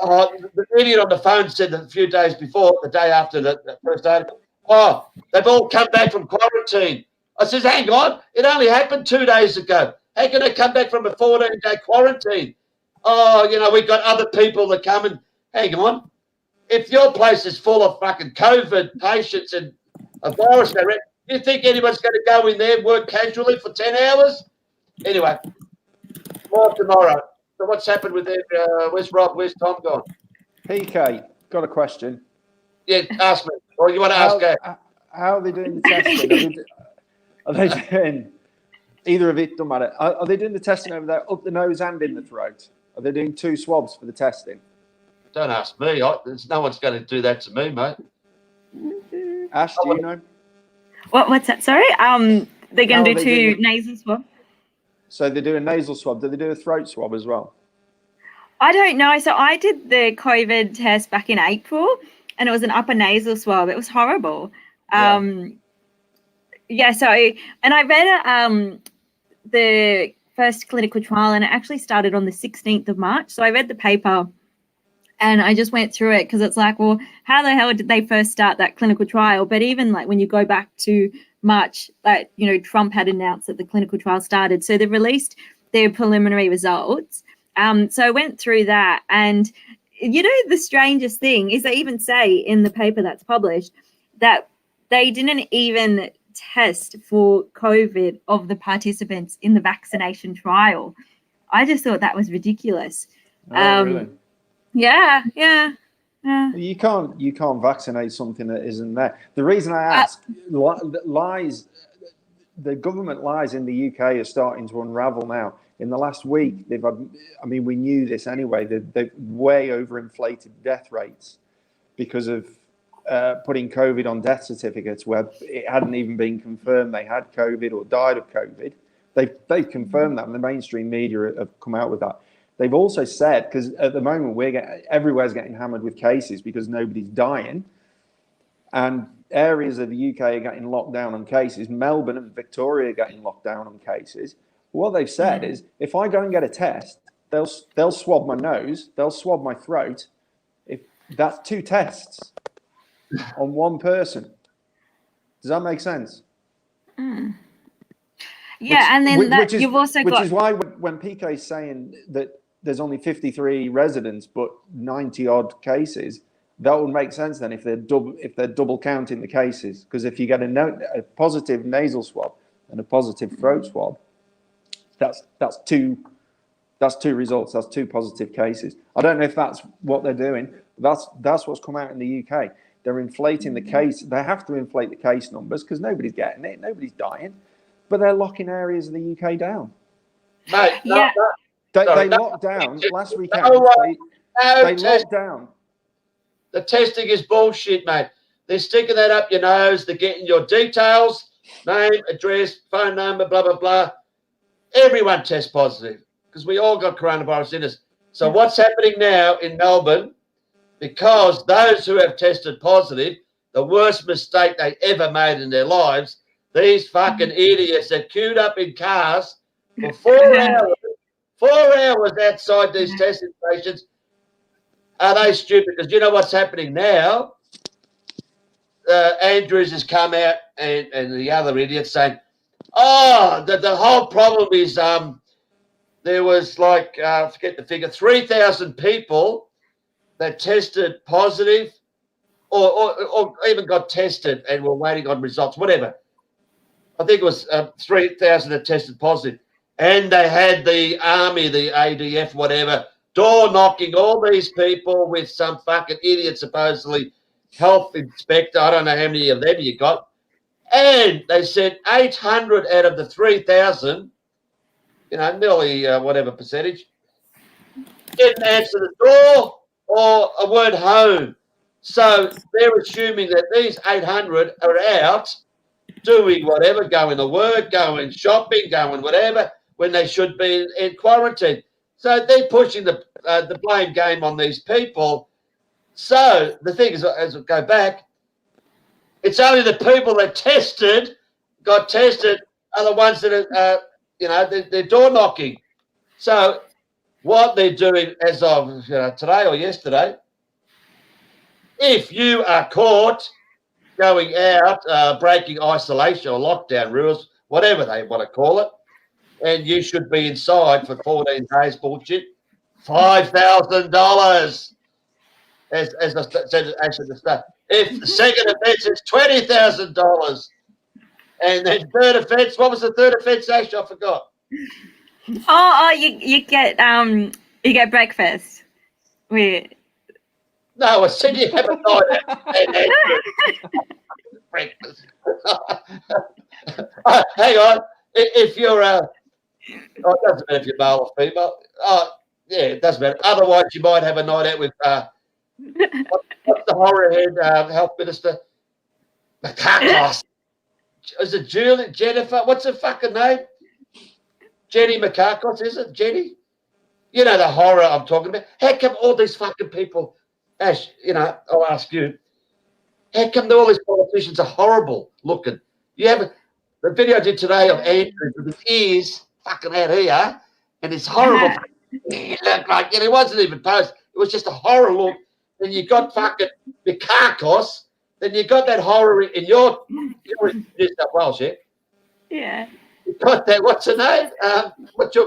the idiot on the phone said that a few days before, the day after the first article, oh, they've all come back from quarantine. I says, hang on, it only happened 2 days ago. How can they come back from a 14-day quarantine? Oh, we've got other people that come and hang on. If your place is full of fucking COVID patients and a virus, do you think anyone's going to go in there and work casually for 10 hours? Anyway, more tomorrow. So what's happened with where's Rob? Where's Tom gone? Peekay, got a question. Yeah, ask me. Or you want to ask her? How are they doing the testing? Are they doing, either of it, doesn't matter. Are they doing the testing over there, up the nose and in the throat? Are they doing 2 swabs for the testing? Don't ask me. There's no one's going to do that to me, mate. Ash, do you know? What's that? Sorry. They're going to do 2 nasal swabs. So they do a nasal swab. Do they do a throat swab as well? I don't know. So I did the COVID test back in April, and it was an upper nasal swab. It was horrible. Yeah. So, and I read the first clinical trial, and it actually started on the 16th of March. So I read the paper, and I just went through it because it's like, well, how the hell did they first start that clinical trial? But even like when you go back to March, that Trump had announced that the clinical trial started. So they released their preliminary results. So I went through that, and the strangest thing is they even say in the paper that's published that they didn't even test for COVID of the participants in the vaccination trial. I just thought that was ridiculous. Really? Yeah. You can't vaccinate something that isn't there. The reason I ask, lies, the government lies in the UK are starting to unravel now. In the last week, they've had, we knew this anyway, they've way overinflated death rates because of putting COVID on death certificates where it hadn't even been confirmed they had COVID or died of COVID. They've confirmed that, and the mainstream media have come out with that. They've also said, because at the moment everywhere's getting hammered with cases because nobody's dying, and areas of the UK are getting locked down on cases. Melbourne and Victoria are getting locked down on cases. What they've said is, if I go and get a test, they'll swab my nose, they'll swab my throat. If that's 2 tests on one person. Does that make sense? Yeah, and then you've also got... Which is why when Peekay is saying that there's only 53 residents but 90-odd cases, that would make sense then if they're double counting the cases. Because if you get a positive nasal swab and a positive throat swab, that's 2 That's 2 results. That's 2 positive cases. I don't know if that's what they're doing. That's what's come out in the UK. They're inflating the case. They have to inflate the case numbers because nobody's getting it. Nobody's dying. But they're locking areas of the UK down. Mate, Yeah. They locked down last weekend. They locked down. The testing is bullshit, mate. They're sticking that up your nose. They're getting your details, name, address, phone number, blah, blah, blah. Everyone tests positive because we all got coronavirus in us. So what's happening now in Melbourne, because those who have tested positive, the worst mistake they ever made in their lives, these fucking idiots that queued up in cars for 4 hours outside these testing stations. Are they stupid? Because you know what's happening now? Andrews has come out and the other idiots saying, the whole problem is there was like, forget the figure, 3,000 people that tested positive or even got tested and were waiting on results, whatever. I think it was 3,000 that tested positive. And they had the army, the ADF, whatever, door knocking all these people with some fucking idiot, supposedly health inspector. I don't know how many of them you got. And they said 800 out of the 3,000, nearly whatever percentage, didn't answer the door or weren't home. So they're assuming that these 800 are out doing whatever, going to work, going shopping, going whatever, when they should be in quarantine. So they're pushing the blame game on these people. So the thing is, as we go back, it's only the people that got tested, are the ones that are, they're door knocking. So what they're doing as of today or yesterday, if you are caught going out, breaking isolation or lockdown rules, whatever they want to call it, and you should be inside for 14 days, bullshit, $5,000. As I said, actually the start. If the second offence is $20,000, and then third offence, what was the third offence, Ash? I forgot. You get breakfast. No, I said you have a night out. Breakfast. Hang on. If you're it doesn't matter if you're male or female. Yeah, it doesn't matter. Otherwise, you might have a night out with what's the horror head health minister? Makakos. Is it Julie? Jennifer? What's her fucking name? Jenny Makakos, is it? Jenny? You know the horror I'm talking about. How come all these fucking people, Ash, I'll ask you, how come all these politicians are horrible looking? You have the video I did today of Andrew with his ears fucking out here and his horrible he looked like, he wasn't even posed. It was just a horror look. Then you got fucking Mikakos. Then you got that horror in you're in New South Wales, yeah? Yeah. You got that, what's her name? What's your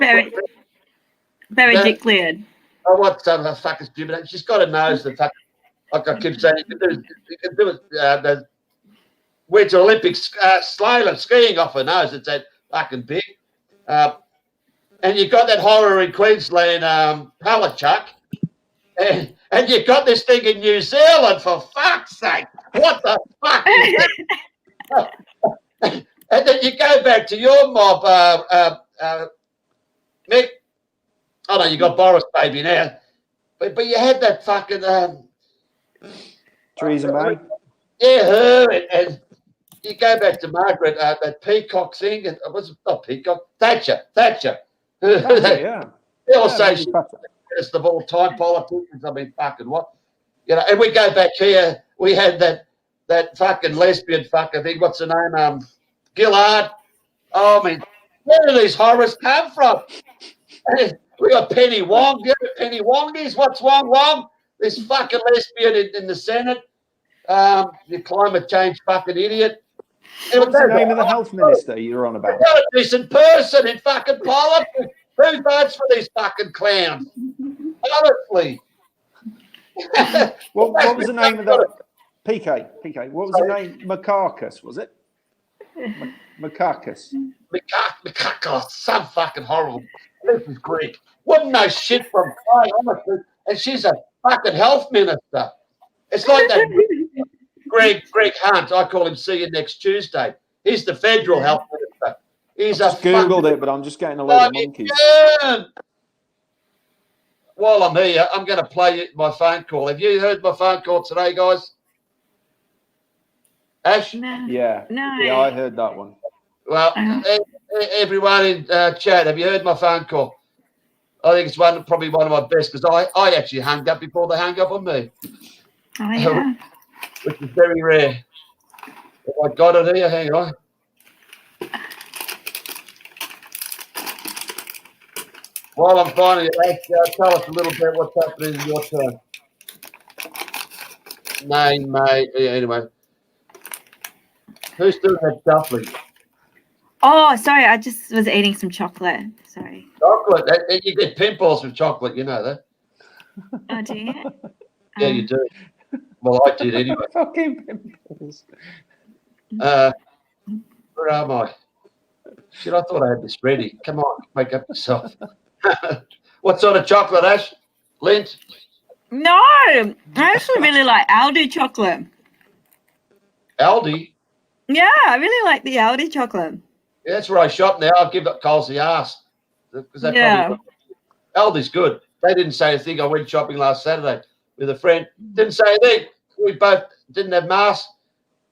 Very cleared. Oh, what's fucking stupid? She's got a nose that fucking, like I keep saying, you can do it, the Winter Olympics skiing off her nose. It's that fucking big. And you got that horror in Queensland, Palachuk. And you got this thing in New Zealand, for fuck's sake. What the fuck is that? And then you go back to your mob, Mick. Oh, no, you got Boris Baby now. But you had that fucking... Theresa May? Yeah, her. And you go back to Margaret, that Peacock thing. It was not Peacock. Thatcher. Yeah. They'll say she's the best of all time politicians. I mean, fucking what? And we go back here. We had that fucking lesbian fucker thing. What's her name? Gillard. Oh, I mean, where do these horrors come from? And we got Penny Wong. Penny Wongies. What's Wong? This fucking lesbian in the Senate. The climate change fucking idiot. What's the name of the health minister you're on about? Not a decent person in fucking politics. Who votes for these fucking clowns? Honestly. What was the name of that? Peekay. What was the name? Makakos, was it? Macacus. Oh, so fucking horrible. This is Greek. Wouldn't know shit from Thai, honestly. And she's a fucking health minister. It's like that Greg Hunt. I call him see you next Tuesday. He's the federal health minister. He's I've just Googled it, but I'm just getting a load of monkeys. While I'm here, I'm going to play my phone call. Have you heard my phone call today, guys? Ash? No. Yeah. No. Yeah, I heard that one. Well, everyone in chat, have you heard my phone call? I think it's probably one of my best because I actually hung up before they hung up on me. Oh, yeah. Which is very rare. If I got it here, hang on. While I'm finding it, tell us a little bit what's happening in your turn. Name, mate. Yeah, anyway. Who's doing that shuffling? Oh, sorry. I just was eating some chocolate. Sorry. Chocolate. You get pimples with chocolate. You know that. Oh, do you? Yeah, you do. Well, I did anyway. Fucking pimples. Where am I? Shit, I thought I had this ready. Come on, wake up yourself. What sort of chocolate, Ash? Lint? No, I actually really like Aldi chocolate. Aldi? Yeah, I really like the Aldi chocolate. Yeah, that's where I shop now. I'll give up Coles the arse. Yeah. Aldi's good. They didn't say a thing. I went shopping last Saturday with a friend. Didn't say a thing. We both didn't have masks.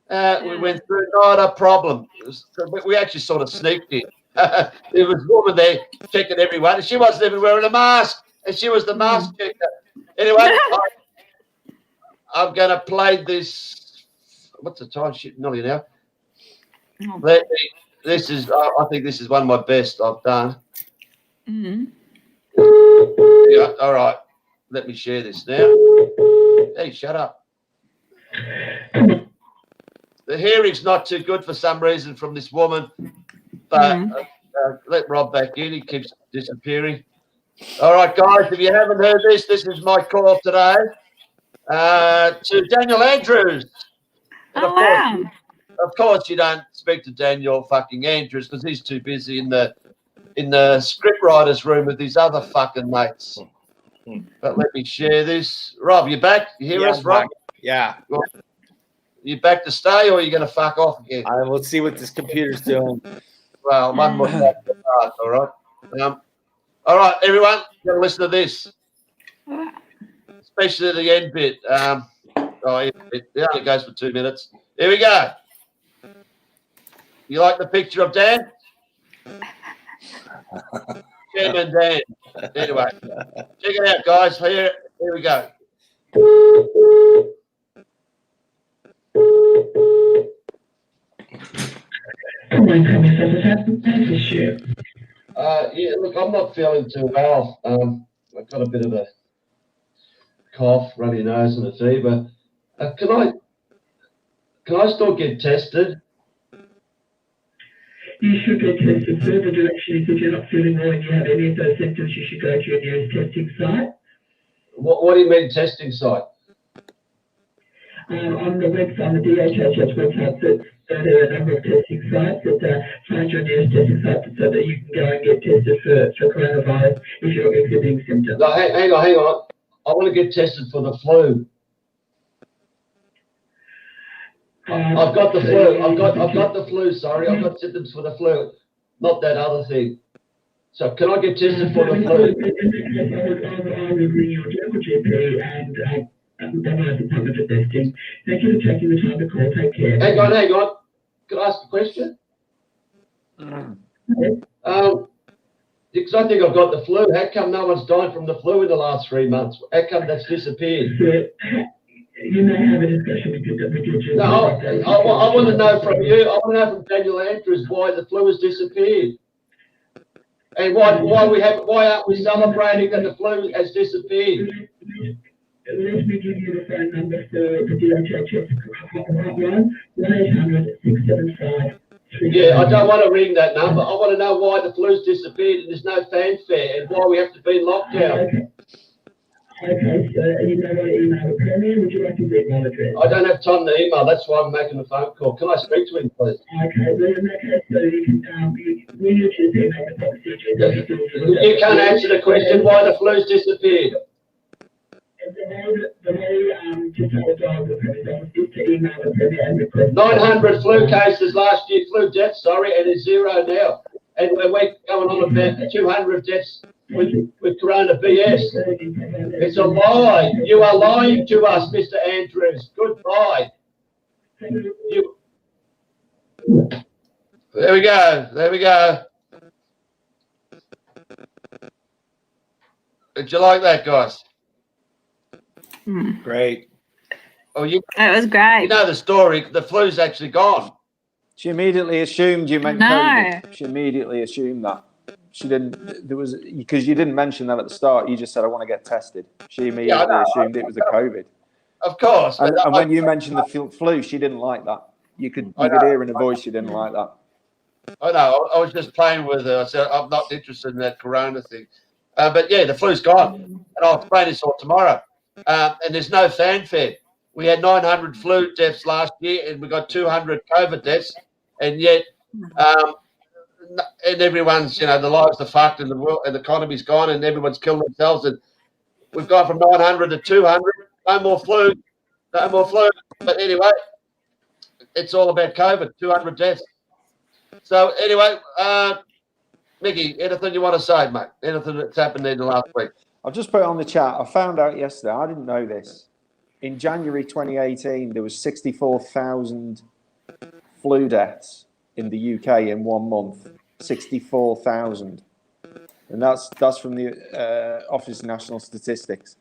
We went through, not a problem. We actually sort of sneaked in. There was a woman there checking everyone, and she wasn't even wearing a mask, and she was the mask checker. Anyway, I'm going to play this. What's the time? Shit, nearly now. This is. I think this is one of my best I've done. Mm-hmm. Yeah. All right. Let me share this now. Hey, shut up. The hearing's not too good for some reason from this woman, but let Rob back in. He keeps disappearing. All right, guys, if you haven't heard this is my call today to Daniel Andrews. And of course, you don't speak to Daniel fucking Andrews because he's too busy in the scriptwriter's room with his other fucking mates. But let me share this. Rob, you back? You hear us, Rob? Yeah. Well, you back to stay, or are you going to fuck off again? Let's see what this computer's doing. Well, one more time. All right. All right, everyone, going to listen to this, especially the end bit. It only goes for 2 minutes. Here we go. You like the picture of Dan? Chairman Dan. Anyway, check it out, guys. Here we go. Yeah, look, I'm not feeling too well. I've got a bit of a cough, runny nose, and a fever. Can I still get tested? You should get tested. Further direction is if you're not feeling well and you have any of those symptoms, you should go to your nearest testing site. What do you mean testing site? On the website, the DHHS website, there are a number of testing sites that find your nearest testing site so that you can go and get tested for coronavirus if you're exhibiting symptoms. No, hang on. I want to get tested for the flu. I've got the flu. I've got the flu. Sorry, I've got symptoms for the flu, not that other thing. So can I get tested for the flu? I would ring your local GP and they might be covered for testing. Thank you for taking the time to call. Take care. Hang on. Can I ask a question? Because I think I've got the flu. How come no one's died from the flu in the last 3 months? How come that's disappeared? You may have a discussion with your GP. No, I want to know from you. I want to know from Daniel Andrews why the flu has disappeared, and why aren't we celebrating that the flu has disappeared? Let me give you the phone number for the DHHS hotline: 1-800-675. Yeah, I don't want to ring that number. I want to know why the flu's disappeared and there's no fanfare and why we have to be in lockdown. Okay, so you know what email the Premier? Would you like his email address? I don't have time to email. That's why I'm making a phone call. Can I speak to him, please? Okay, well, in that case, so you can, when you choose email the procedure, You can't answer the question why the flu's disappeared. The way to tell the Premier's office is to email the Premier and request 900 flu cases last year, flu deaths, sorry, and it's 0 now. And we're going on about 200 deaths with Corona BS. It's a lie. You are lying to us, Mr. Andrews. Goodbye. There we go. There we go. Did you like that, guys? Great. Oh, it was great. You know the story. The flu's actually gone. She immediately assumed you meant No. COVID. She immediately assumed that. She didn't. There was because you didn't mention that at the start. You just said I want to get tested. She immediately assumed it was the COVID. Of course. And when you mentioned the flu, she didn't like that. You could hear in her voice she didn't like that. I know. I was just playing with her. I said I'm not interested in that Corona thing. But yeah, the flu's gone, and I'll explain this all tomorrow. And there's no fanfare. We had 900 flu deaths last year, and we got 200 COVID deaths, and yet, and everyone's, the lives are fucked, and the world, and the economy's gone, and everyone's killed themselves, and we've gone from 900 to 200. No more flu, no more flu. But anyway, it's all about COVID. 200 deaths. So anyway, Mickey, anything you want to say, mate? Anything that's happened in the last week? I've just put it on the chat. I found out yesterday. I didn't know this. In January 2018, there was 64,000 flu deaths in the UK in 1 month. 64,000, and that's from the Office of National Statistics.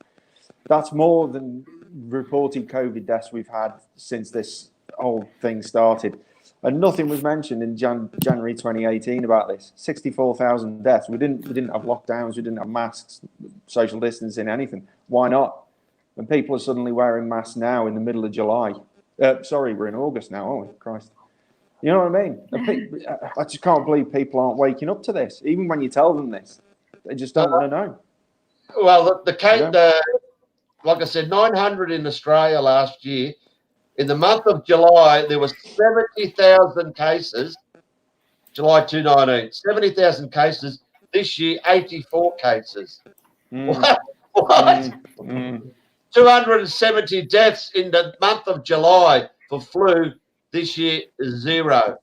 That's more than reported COVID deaths we've had since this whole thing started. And nothing was mentioned in January 2018 about this. 64,000 deaths. We didn't have lockdowns. We didn't have masks, social distancing, anything. Why not? When people are suddenly wearing masks now in the middle of July. Sorry, we're in August now, aren't we? Christ. You know what I mean? I just can't believe people aren't waking up to this. Even when you tell them this, they just don't want to know. Well, like I said, 900 in Australia last year. In the month of July, there was 70,000 cases. July 2019, 70,000 cases. This year, 84 cases. What? 270 deaths in the month of July for flu. This year is 0.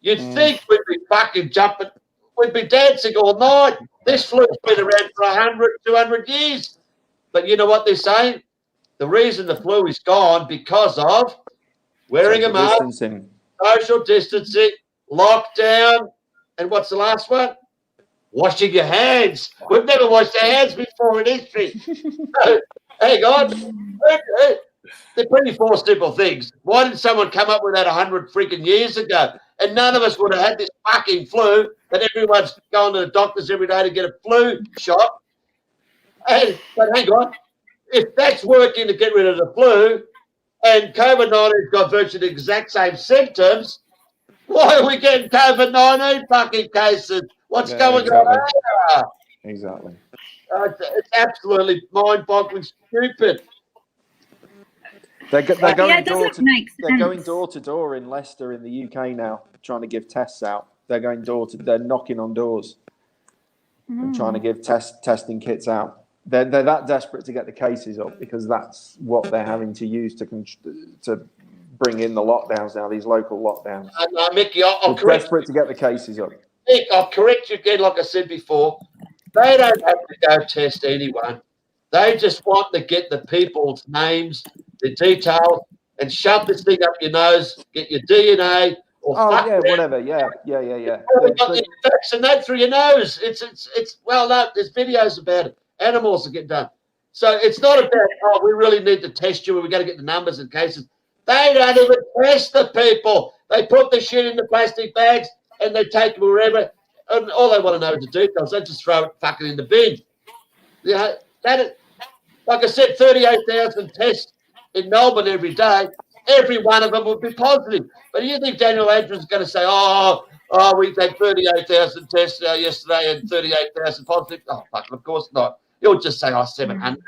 You'd think we'd be fucking jumping, we'd be dancing all night. This flu's been around for 100, 200 years. But you know what they're saying? The reason the flu is gone because of wearing a mask, social distancing, lockdown, and what's the last one? Washing your hands. We've never washed our hands before in history. So, hang on. They're pretty four simple things. Why didn't someone come up with that 100 freaking years ago? And none of us would have had this fucking flu that everyone's going to the doctors every day to get a flu shot. But hang on. If that's working to get rid of the flu and COVID-19's got virtually the exact same symptoms, why are we getting COVID-19 fucking cases? What's going on there? Exactly. Oh, It's absolutely mind-boggling stupid. They're going going door to door in Leicester in the UK now, trying to give tests out. They're going they're knocking on doors and trying to give testing kits out. They're that desperate to get the cases up because that's what they're having to use to bring in the lockdowns now. These local lockdowns. Mickey, I'll correct desperate to get the cases up. Mick, I'll correct you again. Like I said before, they don't have to go test anyone. They just want to get the people's names, the details, and shove this thing up your nose, get your DNA or whatever. Yeah. The vaccinate through your nose. It's well, no, there's videos about it. Animals are getting done. So it's not about, we really need to test you and we've got to get the numbers and cases. They don't even test the people. They put the shit in the plastic bags and they take them wherever. And all they want to know is the details. They just throw it fucking in the bin. Like I said, 38,000 tests in Melbourne every day. Every one of them would be positive. But do you think Daniel Andrews is going to say, we take 38,000 tests yesterday and 38,000 positive? Oh, fuck, of course not. He'll just say, 700.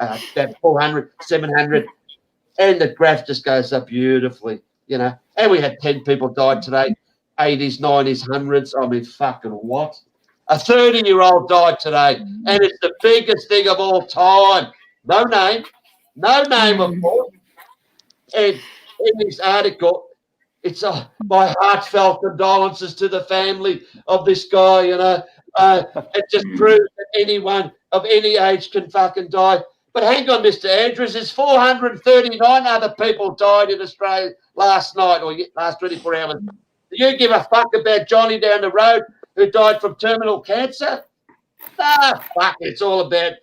about 400, 700, and the graph just goes up beautifully, you know. And we had 10 people died today, 80s, 90s, 100s. I mean, fucking what? A 30-year-old died today, and it's the biggest thing of all time. No name, of course. And in this article, it's my heartfelt condolences to the family of this guy, you know. It just proves that anyone of any age can fucking die. But hang on, Mr. Andrews, there's 439 other people died in Australia last night or last 24 hours. Do you give a fuck about Johnny down the road who died from terminal cancer? Nah, fuck it. It's all about,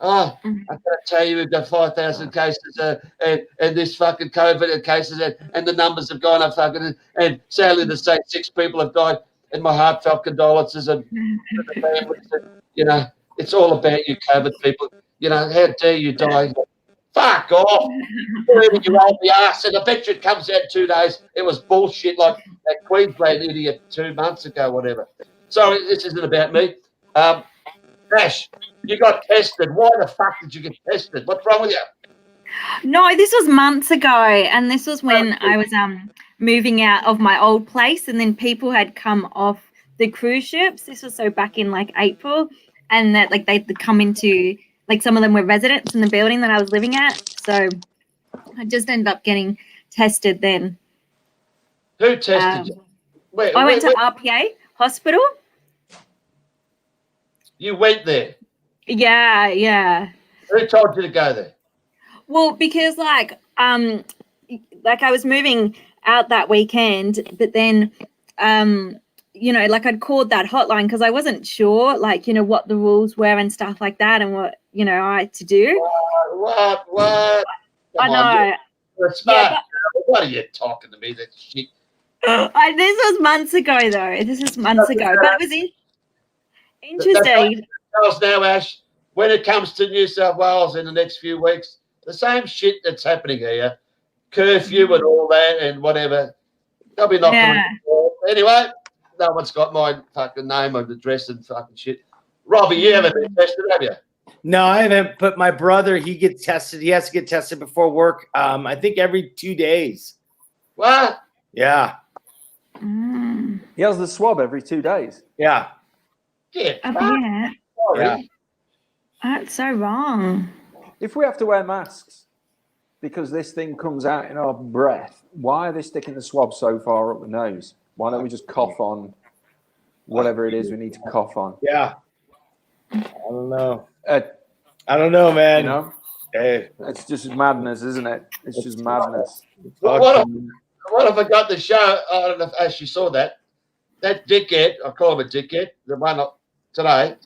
I've got to tell you, we've got 5,000 cases and this fucking COVID cases and the numbers have gone up fucking, and sadly the same 6 people have died, and my heartfelt condolences and to the families. And, you know, it's all about you COVID people. You know, how dare you die? Fuck off. You rolled the ass, and I bet you it comes out in 2 days. It was bullshit like that Queensland idiot 2 months ago, whatever. Sorry, this isn't about me. Ash, you got tested. Why the fuck did you get tested? What's wrong with you? No, this was months ago, and this was when I was moving out of my old place, and then people had come off the cruise ships. This was so back in like April, and that like they'd come into, like, some of them were residents in the building that I was living at. So I just ended up getting tested then. Who tested you? I went to RPA hospital. You went there? Yeah. Who told you to go there? Well, because like I was moving out that weekend, but then you know, like I'd called that hotline because I wasn't sure, like, you know, what the rules were and stuff like that, and what, you know, I had to do. What? I know. You're smart. Yeah, what are you talking to me? That shit. This was months ago, though. This is months ago, but it was interesting. Now, Ash, when it comes to New South Wales in the next few weeks, the same shit that's happening here, curfew and all that and whatever, they'll be knocking on the door. Anyway, no one's got my fucking name on the dress and fucking shit. Robbie, you haven't been tested, have you? No, I haven't. But my brother, he gets tested. He has to get tested before work. I think every 2 days. What? Yeah. He has the swab every 2 days. Yeah. Yeah. Yeah. Yeah. That's so wrong. If we have to wear masks because this thing comes out in our breath, why are they sticking the swab so far up the nose? Why don't we just cough on whatever it is we need to cough on? Yeah. I don't know. I don't know, man. You know? Hey. It's just madness, isn't it? It's just madness. What if I got the show? I don't know if Ash, you saw that. That dickhead, I call him a dickhead, the one today,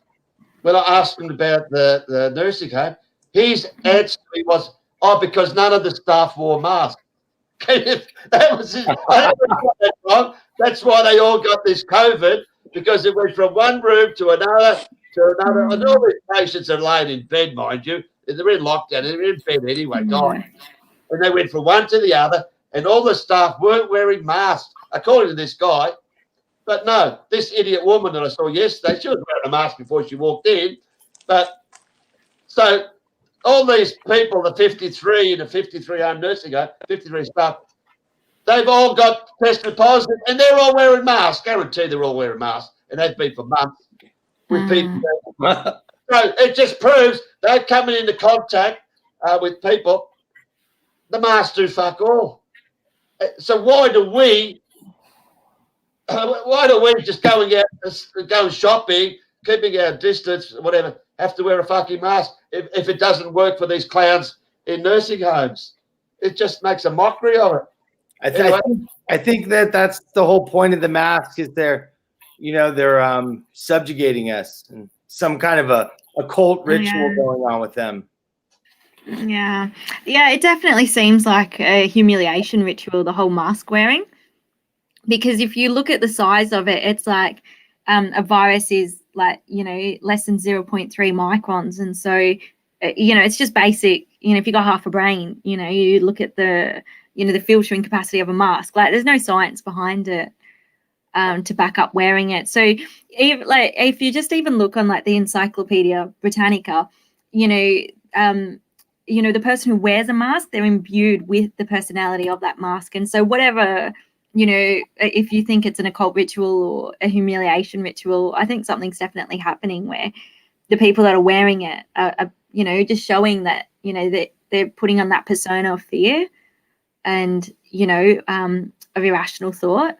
when I asked him about the nursing home, his answer to me was, because none of the staff wore masks. That was his, I never got that wrong. That's why they all got this COVID, because it went from one room to another. And all these patients are laying in bed, mind you. They're in lockdown. They're in bed anyway, dying. And they went from one to the other, and all the staff weren't wearing masks, according to this guy. But no, this idiot woman that I saw yesterday, she was wearing a mask before she walked in. But so all these people, the 53 in the 53 home nursing home, 53 staff, they've all got tested positive, and they're all wearing masks. Guaranteed they're all wearing masks, and they've been for months with people. So it just proves they're coming into contact with people. The masks do fuck all. So why do we just going shopping, keeping our distance, whatever, have to wear a fucking mask if it doesn't work for these clowns in nursing homes? It just makes a mockery of it. I think that's the whole point of the mask, is they're subjugating us, and some kind of a occult ritual going on with them. Yeah, it definitely seems like a humiliation ritual, the whole mask wearing. Because if you look at the size of it, it's like a virus is like, less than 0.3 microns. And so, it's just basic. If you got half a brain, you look at the filtering capacity of a mask. Like, there's no science behind it to back up wearing it. So if you just even look on like the Encyclopedia Britannica, you know, the person who wears a mask, they're imbued with the personality of that mask. And so whatever, you know, if you think it's an occult ritual or a humiliation ritual, I think something's definitely happening where the people that are wearing it are you know, just showing that, you know, that they're putting on that persona of fear and, you know, of irrational thought.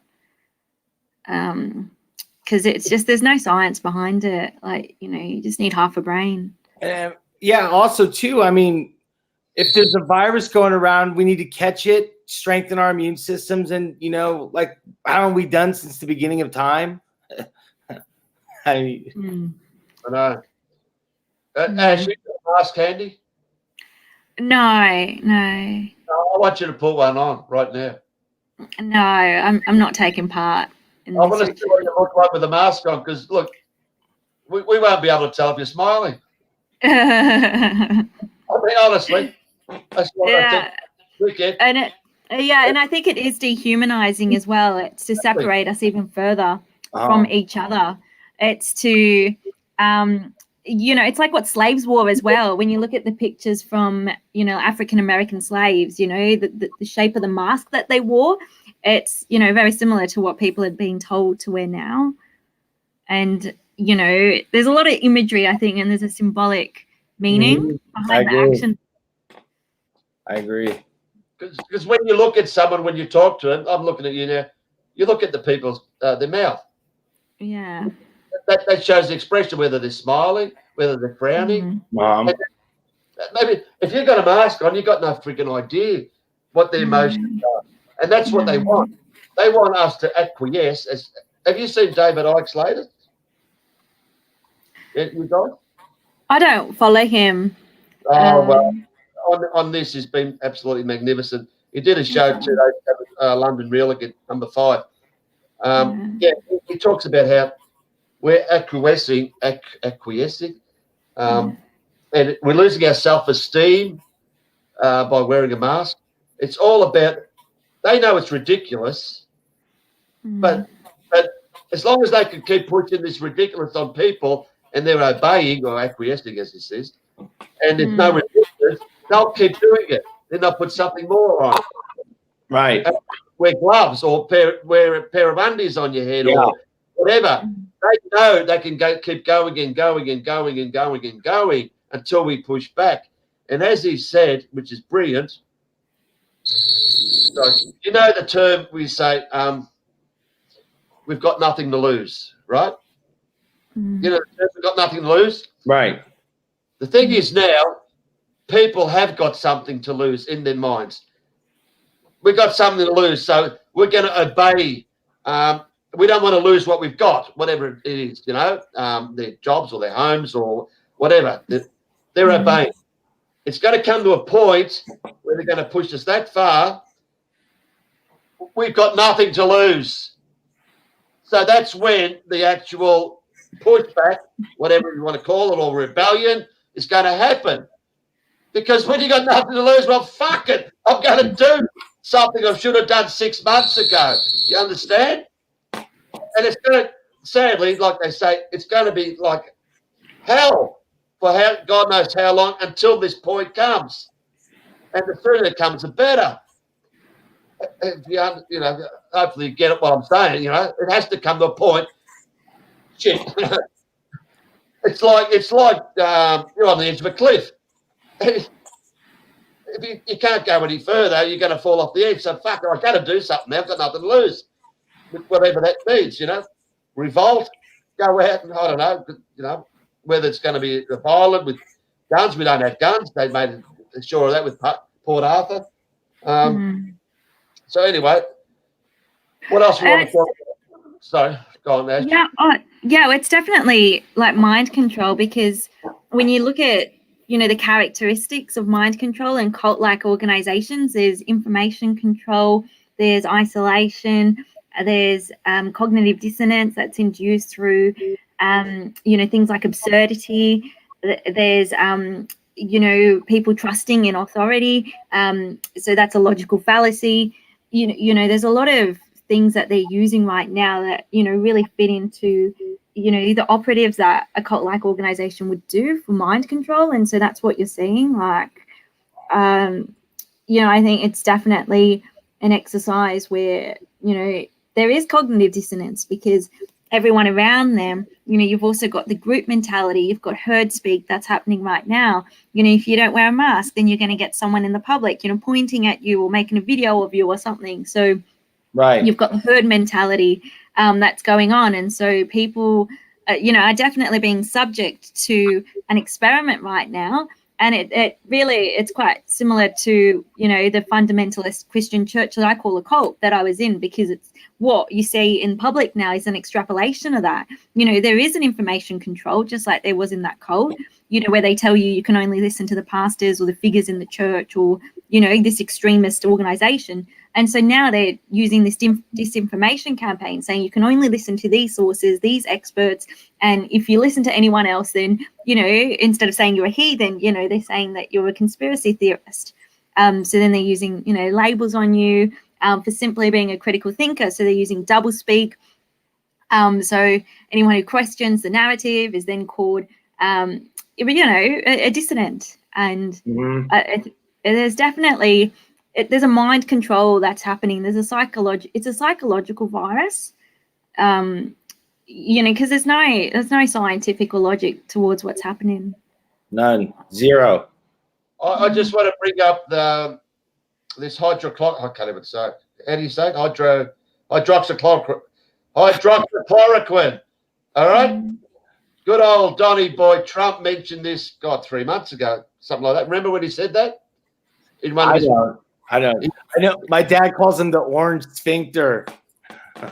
Because it's just, there's no science behind it. Like, you know, you just need half a brain. Yeah, also too, I mean, if there's a virus going around, we need to catch it, strengthen our immune systems, and, you know, like, how have we done since the beginning of time? I know. Ash, you got a mask handy? No. I want you to put one on right now. No, I'm not taking part in I want to see what you look like with a mask on, because look, we won't be able to tell if you're smiling. I mean, honestly, that's what I think. Wicked. And and I think it is dehumanizing as well. It's to separate us even further from each other. It's to, you know, it's like what slaves wore as well. When you look at the pictures from, you know, African American slaves, you know, the shape of the mask that they wore, it's, you know, very similar to what people are being told to wear now. And, you know, there's a lot of imagery, I think, and there's a symbolic meaning behind the action. I agree. Because when you look at someone, when you talk to them, I'm looking at you now, you look at the people's, their mouth. Yeah. That shows the expression, whether they're smiling, whether they're frowning. Maybe if you've got a mask on, you've got no freaking idea what their emotions are. And that's what they want. They want us to acquiesce. Have you seen David Icke's latest? Yeah, you guys? I don't follow him. Oh, well, on this has been absolutely magnificent. He did a show 2 days ago, London Real again, number 5. He talks about how we're acquiescing, and we're losing our self-esteem by wearing a mask. It's all about, they know it's ridiculous, but as long as they can keep pushing this ridiculous on people and they're obeying or acquiescing, as he says, and there's no resistance, they'll keep doing it. Then they'll put something more on. Right. Wear gloves or wear a pair of undies on your head or whatever. They know they can keep going and going and going and going and going until we push back. And as he said, which is brilliant, so you know the term we say, we've got nothing to lose, right? You know the term, we've got nothing to lose? Right. The thing is now, people have got something to lose in their minds. We've got something to lose, so we're going to obey. We don't want to lose what we've got, whatever it is, you know, their jobs or their homes or whatever. They're obeying. It's going to come to a point where they're going to push us that far. We've got nothing to lose. So that's when the actual pushback, whatever you want to call it, or rebellion, is going to happen. Because when you got nothing to lose, well, fuck it. I'm going to do something I should have done 6 months ago. You understand? And it's going to, sadly, like they say, it's going to be like hell for God knows how long until this point comes. And the sooner it comes, the better. If you know, hopefully you get it what I'm saying. You know, it has to come to a point. Shit, it's like you're on the edge of a cliff. If you can't go any further, you're going to fall off the edge. So fuck it, I've got to do something now. I've got nothing to lose. Whatever that means, you know, revolt, go out and I don't know, you know, whether it's going to be violent with guns. We don't have guns. They made sure of that with Port Arthur. So anyway, what else we want to talk about? Sorry, go on, Ash. Yeah, it's definitely like mind control, because when you look at, you know, the characteristics of mind control and cult-like organizations, there's information control, there's isolation, there's cognitive dissonance that's induced through, you know, things like absurdity. There's, you know, people trusting in authority. So that's a logical fallacy. You know, there's a lot of things that they're using right now that, you know, really fit into, you know, the operatives that a cult-like organization would do for mind control. And so that's what you're seeing. Like, you know, I think it's definitely an exercise where, you know, there is cognitive dissonance because everyone around them, you know, you've also got the group mentality, you've got herd speak that's happening right now. You know, if you don't wear a mask, then you're going to get someone in the public, you know, pointing at you or making a video of you or something. So right, you've got the herd mentality that's going on. And so people, you know, are definitely being subject to an experiment right now. And it really, it's quite similar to, you know, the fundamentalist Christian church that I call a cult that I was in, because it's what you see in public now is an extrapolation of that. You know, there is an information control, just like there was in that cult, you know, where they tell you can only listen to the pastors or the figures in the church or, you know, this extremist organization. And so now they're using this disinformation campaign saying you can only listen to these sources, these experts. And if you listen to anyone else, then, you know, instead of saying you're a heathen, you know, they're saying that you're a conspiracy theorist. So then they're using, you know, labels on you for simply being a critical thinker. So they're using doublespeak. So anyone who questions the narrative is then called, you know, a dissonant. And there's definitely... there's a mind control that's happening. There's it's a psychological virus, you know, because there's no scientific or logic towards what's happening. None, zero. I just want to bring up this I can't even say it. How do you say it? Hydroxychloroquine. All right. Good old Donny boy Trump mentioned this, 3 months ago, something like that. Remember when he said that? In one of his... I know. My dad calls him the orange sphincter. I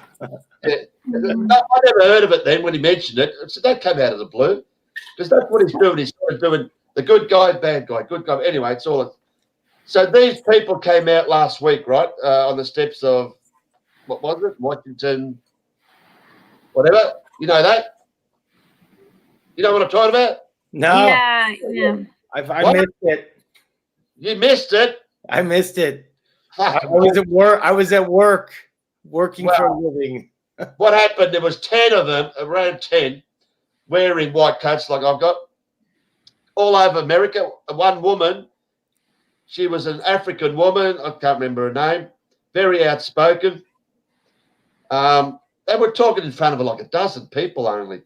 never heard of it then when he mentioned it. So that came out of the blue, because that's what he's doing. He's sort of doing the good guy, bad guy, good guy. Anyway, it's all. So these people came out last week, right, on the steps of, what was it, Washington, whatever. You know that? You know what I'm talking about? No. Yeah. I missed it. You missed it. I missed it. I was at work. I was at work, working for a living. What happened? There was 10 of them, around 10, wearing white coats like I've got, all over America. One woman, she was an African woman. I can't remember her name. Very outspoken. They were talking in front of like a dozen people only,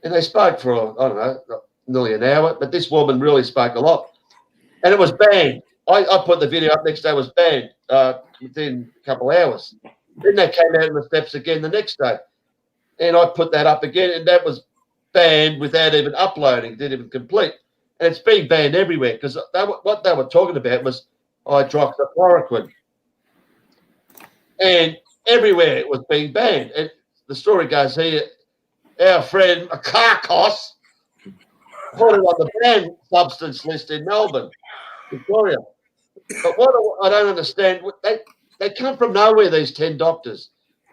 and they spoke for I don't know, nearly an hour. But this woman really spoke a lot, and it was banned. I put the video up, next day was banned within a couple of hours. Then they came out on the steps again the next day. And I put that up again, and that was banned without even uploading, didn't even complete. And it's being banned everywhere because what they were talking about was hydroxychloroquine. And everywhere it was being banned. And the story goes here, our friend Carcos put it on the banned substance list in Melbourne, Victoria. But what I don't understand, they come from nowhere, these 10 doctors.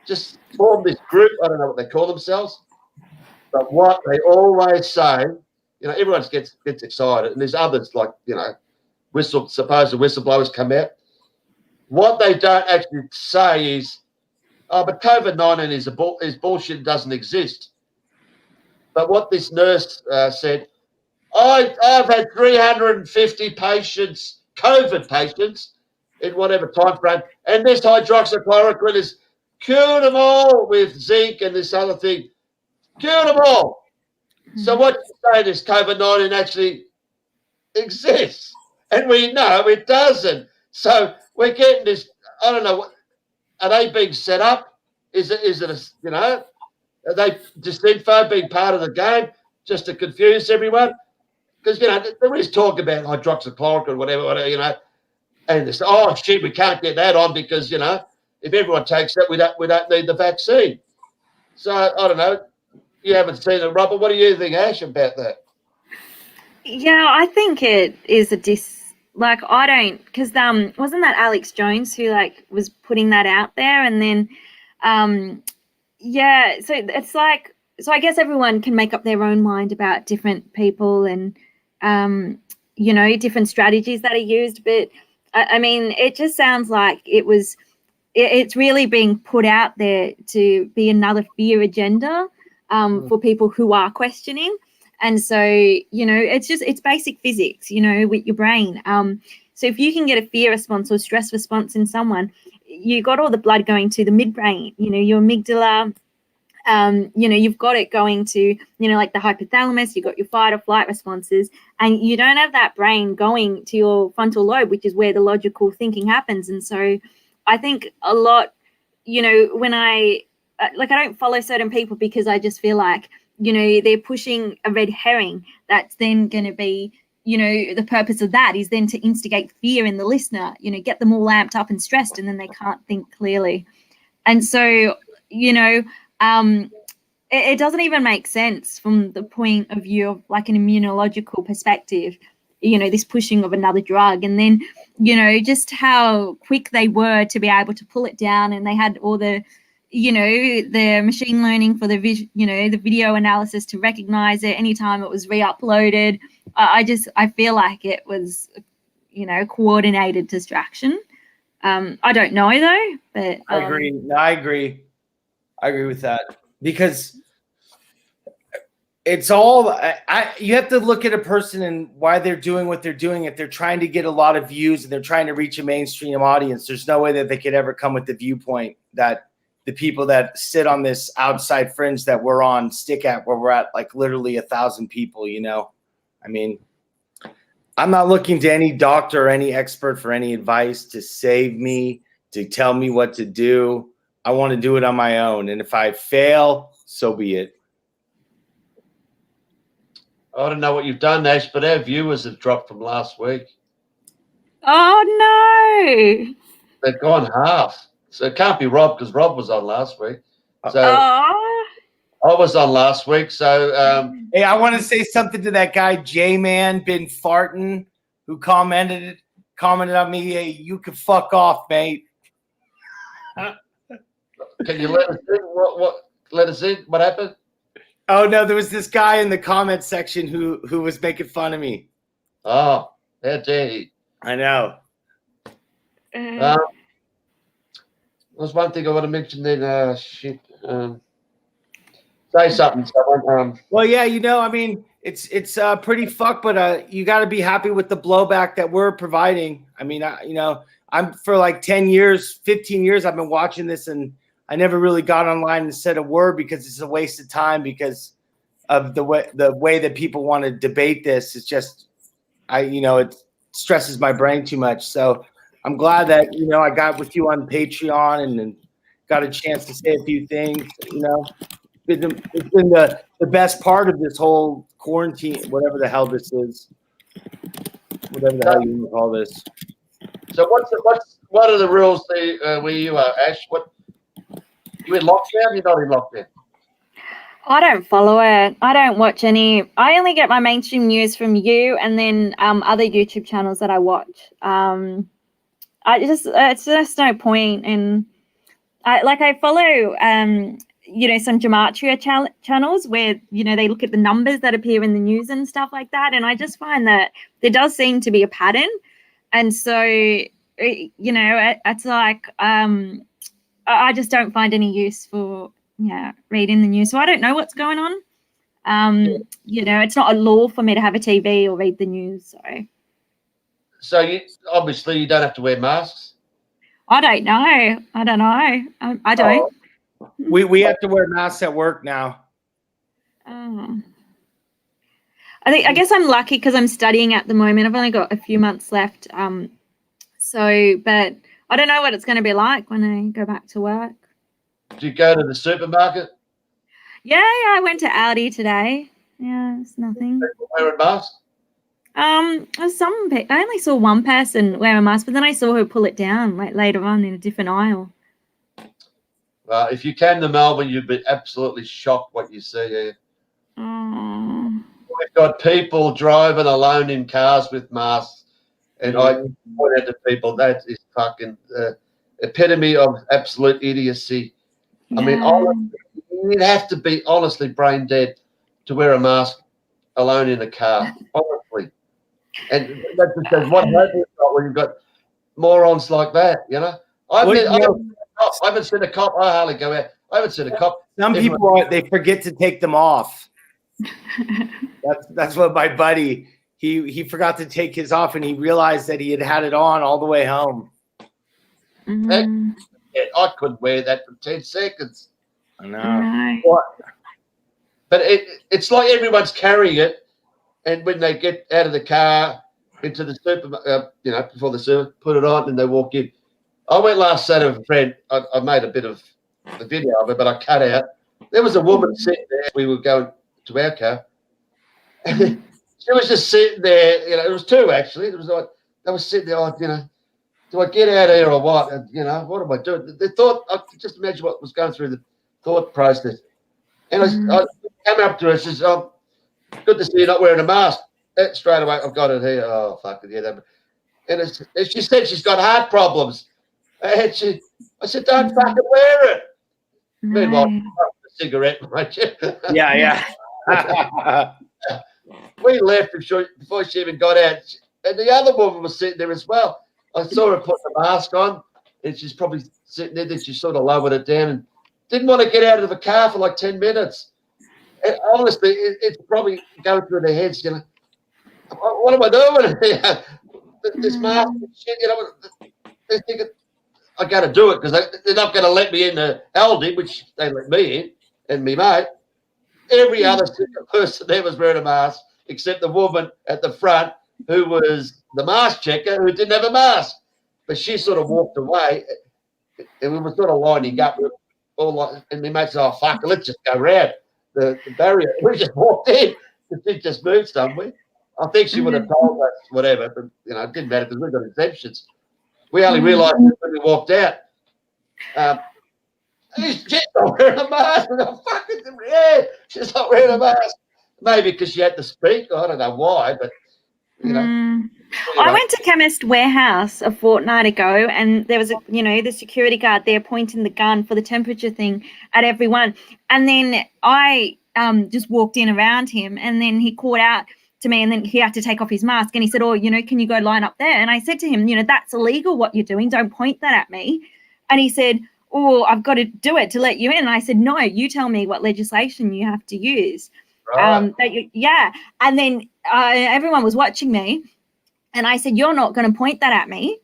Just form this group, I don't know what they call themselves. But what they always say, you know, everyone gets excited, and there's others like, you know, supposed whistleblowers come out. What they don't actually say is, but COVID-19 is bullshit, doesn't exist. But what this nurse said, I've had 350 patients, COVID patients, in whatever time frame, and this hydroxychloroquine has cured them all with zinc and this other thing. Cured them all. So what you're saying is COVID-19 actually exists, and we know it doesn't. So we're getting this, I don't know, are they being set up? Is it you know, are they just info being part of the game just to confuse everyone? Because, you know, there is talk about hydroxychloroquine, whatever, you know, and they say, oh, shit, we can't get that on because, you know, if everyone takes that, we don't need the vaccine. So, I don't know. You haven't seen it, Robert. What do you think, Ash, about that? Yeah, I think it is I don't, because wasn't that Alex Jones who was putting that out there, and then yeah, so it's like, so I guess everyone can make up their own mind about different people and you know, different strategies that are used, but I mean, it just sounds like it's really being put out there to be another fear agenda for people who are questioning. And so, you know, it's basic physics, you know, with your brain. So if you can get a fear response or stress response in someone, you got all the blood going to the midbrain, your amygdala. You've got it going to, like the hypothalamus, you've got your fight or flight responses, and you don't have that brain going to your frontal lobe, which is where the logical thinking happens. And so I think a lot, when I don't follow certain people because I just feel like, they're pushing a red herring that's then going to be, the purpose of that is then to instigate fear in the listener, get them all amped up and stressed, and then they can't think clearly. And so, it doesn't even make sense from the point of view of like an immunological perspective, this pushing of another drug. And then, just how quick they were to be able to pull it down, and they had all the, the machine learning for the video analysis to recognize it anytime it was re-uploaded. I feel like it was, coordinated distraction. I don't know though, but I agree. No, I agree with that, because it's all you have to look at a person and why they're doing what they're doing. If they're trying to get a lot of views and they're trying to reach a mainstream audience, there's no way that they could ever come with the viewpoint that the people that sit on this outside fringe that we're on stick at, where we're at like literally 1,000 people. I mean, I'm not looking to any doctor or any expert for any advice to save me, to tell me what to do. I want to do it on my own. And if I fail, so be it. I don't know what you've done, Ash, but our viewers have dropped from last week. Oh, no. They've gone half. So it can't be Rob, because Rob was on last week. So I was on last week. So hey, I want to say something to that guy, J-Man been farting, who commented on me. Hey, you can fuck off, mate. Can you let us in? Let us in? What happened? Oh no, there was this guy in the comment section who was making fun of me. Oh, how dare he? I know. There's one thing I want to mention then. Shit. Say something, someone. Well, yeah, I mean, it's pretty fucked, but you got to be happy with the blowback that we're providing. I mean, I'm for like 10 years, 15 years, I've been watching this, and I never really got online and said a word because it's a waste of time because of the way that people want to debate this. It's just, it stresses my brain too much. So I'm glad that, I got with you on Patreon and got a chance to say a few things. It's been the best part of this whole quarantine, whatever the hell this is, whatever the hell you call this. So what are the rules there, where you are, Ash? You in lockdown? You're not in lockdown. I don't follow it. I don't watch any. I only get my mainstream news from you and then other YouTube channels that I watch. It's just no point. And I follow some gematria channels where they look at the numbers that appear in the news and stuff like that. And I just find that there does seem to be a pattern. And so it's like I just don't find any use for reading the news. So I don't know what's going on. It's not a law for me to have a TV or read the news. So you obviously you don't have to wear masks. I don't know. I don't. We have to wear masks at work now. I guess I'm lucky because I'm studying at the moment. I've only got a few months left. But I don't know what it's going to be like when I go back to work. Did you go to the supermarket? Yeah, I went to Aldi today. Yeah, it's nothing. People wearing masks? I only saw one person wear a mask, but then I saw her pull it down like later on in a different aisle. Well, if you came to Melbourne, you'd be absolutely shocked what you see here. We've got people driving alone in cars with masks, and I point out to people that is fucking epitome of absolute idiocy. Yeah. I mean, you'd have to be honestly brain dead to wear a mask alone in a car, honestly. And that just says what hope you've got when you've got morons like that, I haven't seen a cop. I hardly go out. I haven't seen a cop. Some people they forget to take them off. That's what my buddy. he forgot to take his off, and he realized that he had it on all the way home. Mhm. I couldn't wear that for 10 seconds. I know. I know. What? But it's like everyone's carrying it, and when they get out of the car into the super, before the super, put it on, and they walk in. I went last Saturday with a friend. I made a bit of the video of it, but I cut out. There was a woman sitting there. We were going to our car, and she was just sitting there. It was two actually. It was like they were sitting there. Do I get out of here or what? And, what am I doing? They thought. I could just imagine what was going through the thought process. And I came up to her and says, "Oh, good to see you not wearing a mask." Straight away, I've got it here. Oh, fuck it, yeah. And she said she's got heart problems. And I said, "Don't fucking wear it." Meanwhile, a cigarette, mate. Yeah. We left before she even got out. And the other woman was sitting there as well. I saw her put the mask on, and she's probably sitting there. Then she sort of lowered it down and didn't want to get out of the car for like 10 minutes. And honestly, it's probably going through their heads, what am I doing here? This mask and shit, they're thinking, I got to do it because they're not going to let me in the Aldi, which they let me in, and me mate. Every other single person there was wearing a mask, except the woman at the front who was the mask checker who didn't have a mask. But she sort of walked away, and we were sort of lining up. And my mate said, "Oh, fuck, let's just go round the barrier." We just walked in. The thing just moved somewhere. I think she would have told us whatever, but it didn't matter because we got exemptions. We only realised when we walked out. She's not wearing a mask. She's not wearing a mask. Maybe because she had to speak. I don't know why, but Anyway. I went to Chemist Warehouse a fortnight ago, and there was the security guard there pointing the gun for the temperature thing at everyone. And then I just walked in around him, and then he called out to me, and then he had to take off his mask, and he said, "Oh, can you go line up there?" And I said to him, "That's illegal what you're doing. Don't point that at me." And he said, "Oh, I've got to do it to let you in." And I said, "No, you tell me what legislation you have to use." Right. And then everyone was watching me, and I said, "You're not going to point that at me."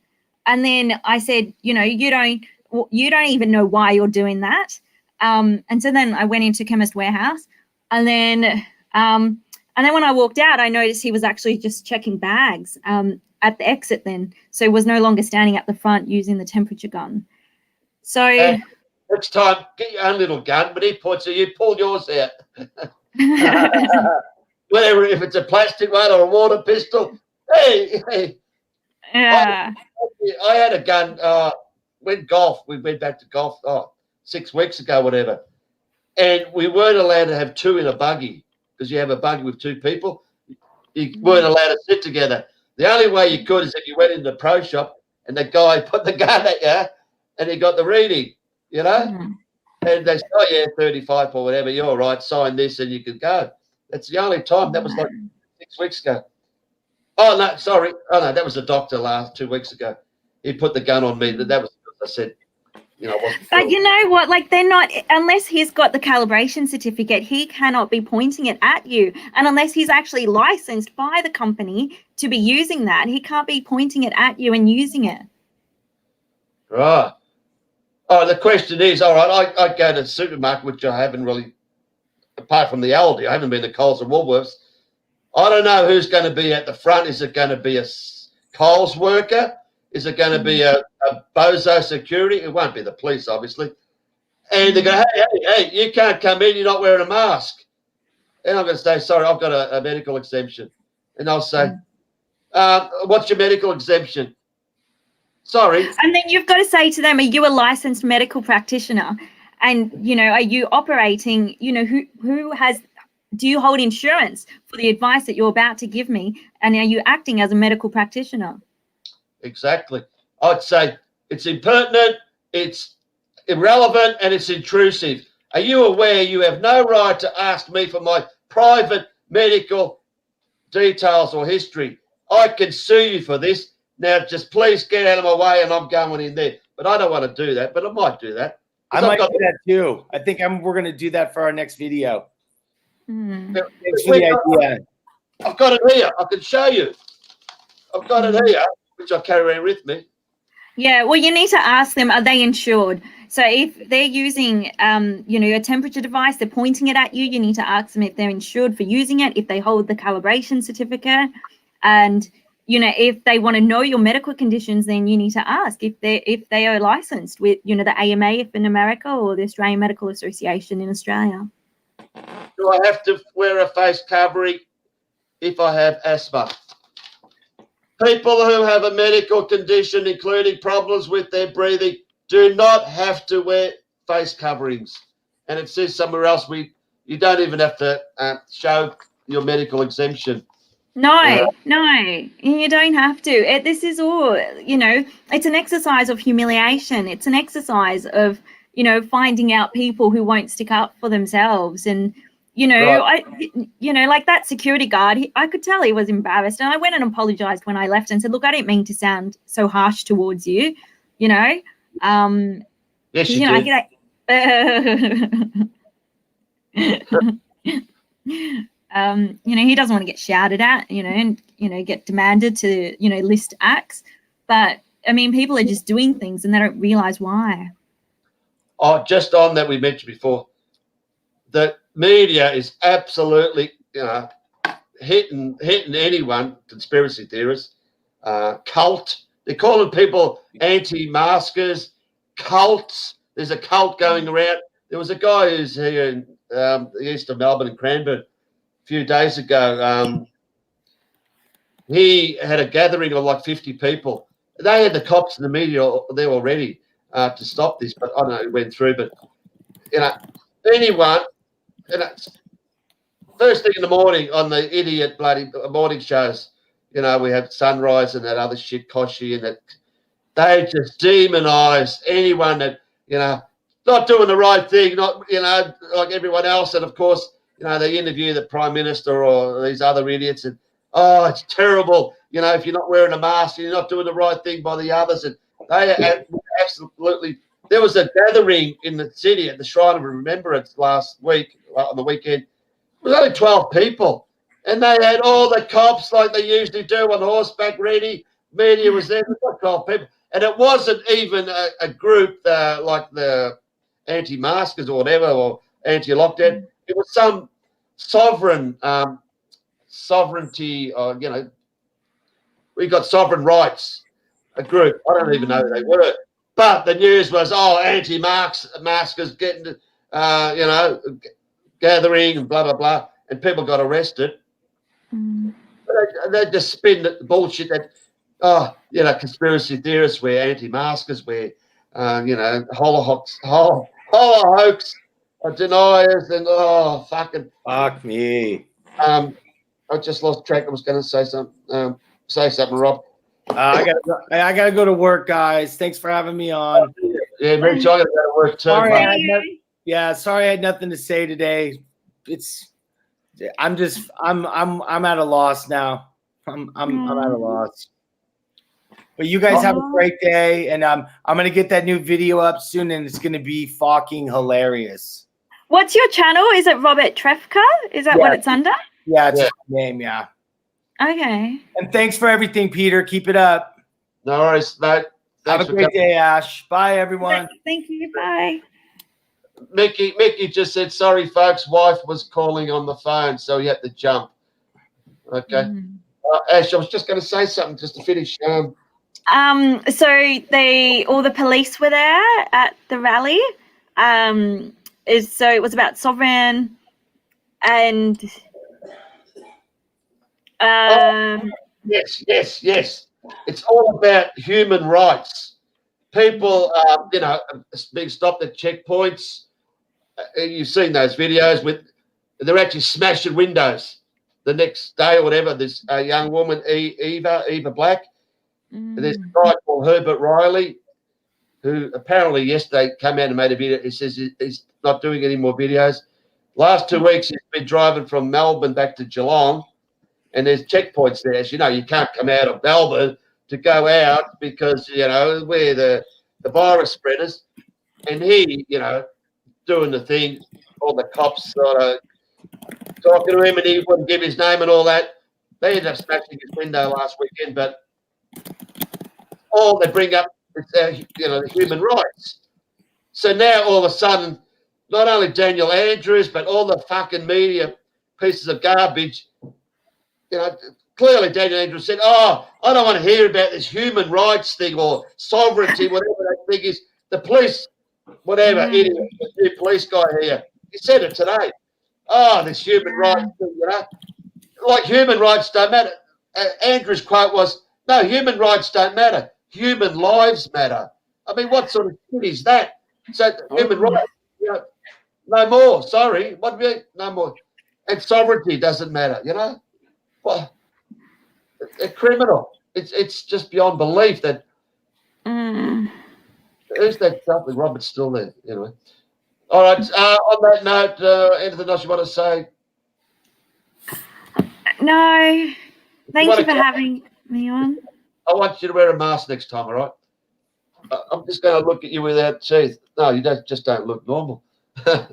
And then I said, "You don't even know why you're doing that." And so then I went into Chemist Warehouse, and then when I walked out, I noticed he was actually just checking bags at the exit then, so he was no longer standing at the front using the temperature gun. So next time, get your own little gun, but he points at you, pull yours out. Whatever, if it's a plastic one or a water pistol. Hey. Yeah. I had a gun. We went back to golf 6 weeks ago, whatever. And we weren't allowed to have two in a buggy because you have a buggy with two people. You weren't allowed to sit together. The only way you could is if you went into the pro shop and the guy put the gun at you and he got the reading, And they said, "Oh, yeah, 35 or whatever. You're all right. Sign this and you can go." That's the only time. That was like 6 weeks ago. Oh, no, sorry. Oh, no, that was the doctor 2 weeks ago. He put the gun on me. That was, I said, But you know what? Like, they're not, unless he's got the calibration certificate, he cannot be pointing it at you. And unless he's actually licensed by the company to be using that, he can't be pointing it at you and using it. Right. Oh, the question is, all right, I go to the supermarket, which I haven't really, apart from the Aldi, I haven't been to Coles and Woolworths. I don't know who's going to be at the front. Is it going to be a Coles worker? Is it going to be a bozo security? It won't be the police, obviously. And they go, hey, you can't come in. You're not wearing a mask. And I'm going to say, sorry, I've got a medical exemption. And I'll say, what's your medical exemption? Sorry. And then you've got to say to them, are you a licensed medical practitioner? And, are you operating, do you hold insurance for the advice that you're about to give me? And are you acting as a medical practitioner? Exactly. I'd say it's impertinent, it's irrelevant, and it's intrusive. Are you aware you have no right to ask me for my private medical details or history? I can sue you for this. Now, just please get out of my way, and I'm going in there. But I don't want to do that, but I might do that. I might do that too. I think we're going to do that for our next video. Mm. Thanks for the idea. I've got it here. I can show you. I've got it here, which I carry around with me. Yeah, well, you need to ask them, are they insured? So if they're using, a temperature device, they're pointing it at you, you need to ask them if they're insured for using it, if they hold the calibration certificate. And, if they want to know your medical conditions, then you need to ask if they are licensed with, the AMA if in America or the Australian Medical Association in Australia. Do I have to wear a face covering if I have asthma? People who have a medical condition, including problems with their breathing, do not have to wear face coverings. And it says somewhere else you don't even have to show your medical exemption. No, you don't have to. This is all, it's an exercise of humiliation. It's an exercise of, finding out people who won't stick up for themselves. And, right. Like that security guard, I could tell he was embarrassed. And I went and apologized when I left and said, look, I didn't mean to sound so harsh towards you, Yes, you did. He doesn't want to get shouted at, and, get demanded to, list acts. But, people are just doing things and they don't realize why. Oh, just on that we mentioned before, the media is absolutely, hitting anyone, conspiracy theorists, cult. They're calling people anti-maskers, cults. There's a cult going around. There was a guy who's here in the east of Melbourne in Cranbourne a few days ago. He had a gathering of like 50 people. They had the cops and the media there already to stop this, but I don't know, it went through. But, anyone, first thing in the morning on the idiot bloody morning shows, we have Sunrise and that other shit, Koshi, and that they just demonize anyone that, not doing the right thing, not, like everyone else. And, of course, they interview the Prime Minister or these other idiots and, oh, it's terrible. If you're not wearing a mask, you're not doing the right thing by the others. And they absolutely – there was a gathering in the city at the Shrine of Remembrance last week, on the weekend. It was only 12 people. And they had all the cops like they usually do on horseback ready. Media was there. There was 12 people. And it wasn't even a group like the anti-maskers or whatever, or anti-lockdown. It was some sovereignty, or, we got sovereign rights, a group. I don't even know who they were. But the news was, anti-maskers getting, gathering and blah, blah, blah. And people got arrested. They just spin the bullshit that, conspiracy theorists wear anti-maskers, wear, hoax, deniers, and fuck me. I just lost track. I was going to say something, Rob. I gotta go to work, guys. Thanks for having me on. Yeah, Rich, I gotta go to work too. Sorry, I had nothing to say today. I'm at a loss now. I'm at a loss. But you guys have a great day, and I'm gonna get that new video up soon, and it's gonna be fucking hilarious. What's your channel? Is it Robert Trefka? Is that what it's under? Yeah, it's my name. Yeah. Okay. And thanks for everything, Peter. Keep it up. No worries, mate. Have a great day, Ash. Bye, everyone. Thank you. Bye. Mickey just said, sorry, folks, wife was calling on the phone, so he had to jump. Okay. Ash, I was just going to say something just to finish. So all the police were there at the rally. So it was about sovereign and yes. It's all about human rights. People, being stopped at checkpoints. You've seen those videos they're actually smashing windows. The next day or whatever, there's a young woman, Eva Black. And there's a guy called Herbert Riley, who apparently yesterday came out and made a video. He says he's not doing any more videos. Last 2 weeks, he's been driving from Melbourne back to Geelong, and there's checkpoints there. As you know, you can't come out of Melbourne to go out because, we're the virus spreaders. And he, doing the thing, all the cops sort of talking to him, and he wouldn't give his name and all that. They ended up smashing his window last weekend, but all they bring up is, the human rights. So now all of a sudden, not only Daniel Andrews, but all the fucking media pieces of garbage, clearly Daniel Andrews said, "Oh, I don't want to hear about this human rights thing or sovereignty, whatever that thing is." The police, whatever, idiot, the new police guy here, he said it today. Oh, this human rights thing, like human rights don't matter. Andrew's quote was, "No, human rights don't matter. Human lives matter." I mean, what sort of shit is that? So human rights, no more. Sorry, what do you mean? No more. And sovereignty doesn't matter. Well, it's criminal. It's just beyond belief that. Who's that something? Robert's still there. Anyway. All right. On that note, anything else you want to say? No. Thank you for having me on. I want you to wear a mask next time, all right? I'm just going to look at you without teeth. No, you don't look normal. I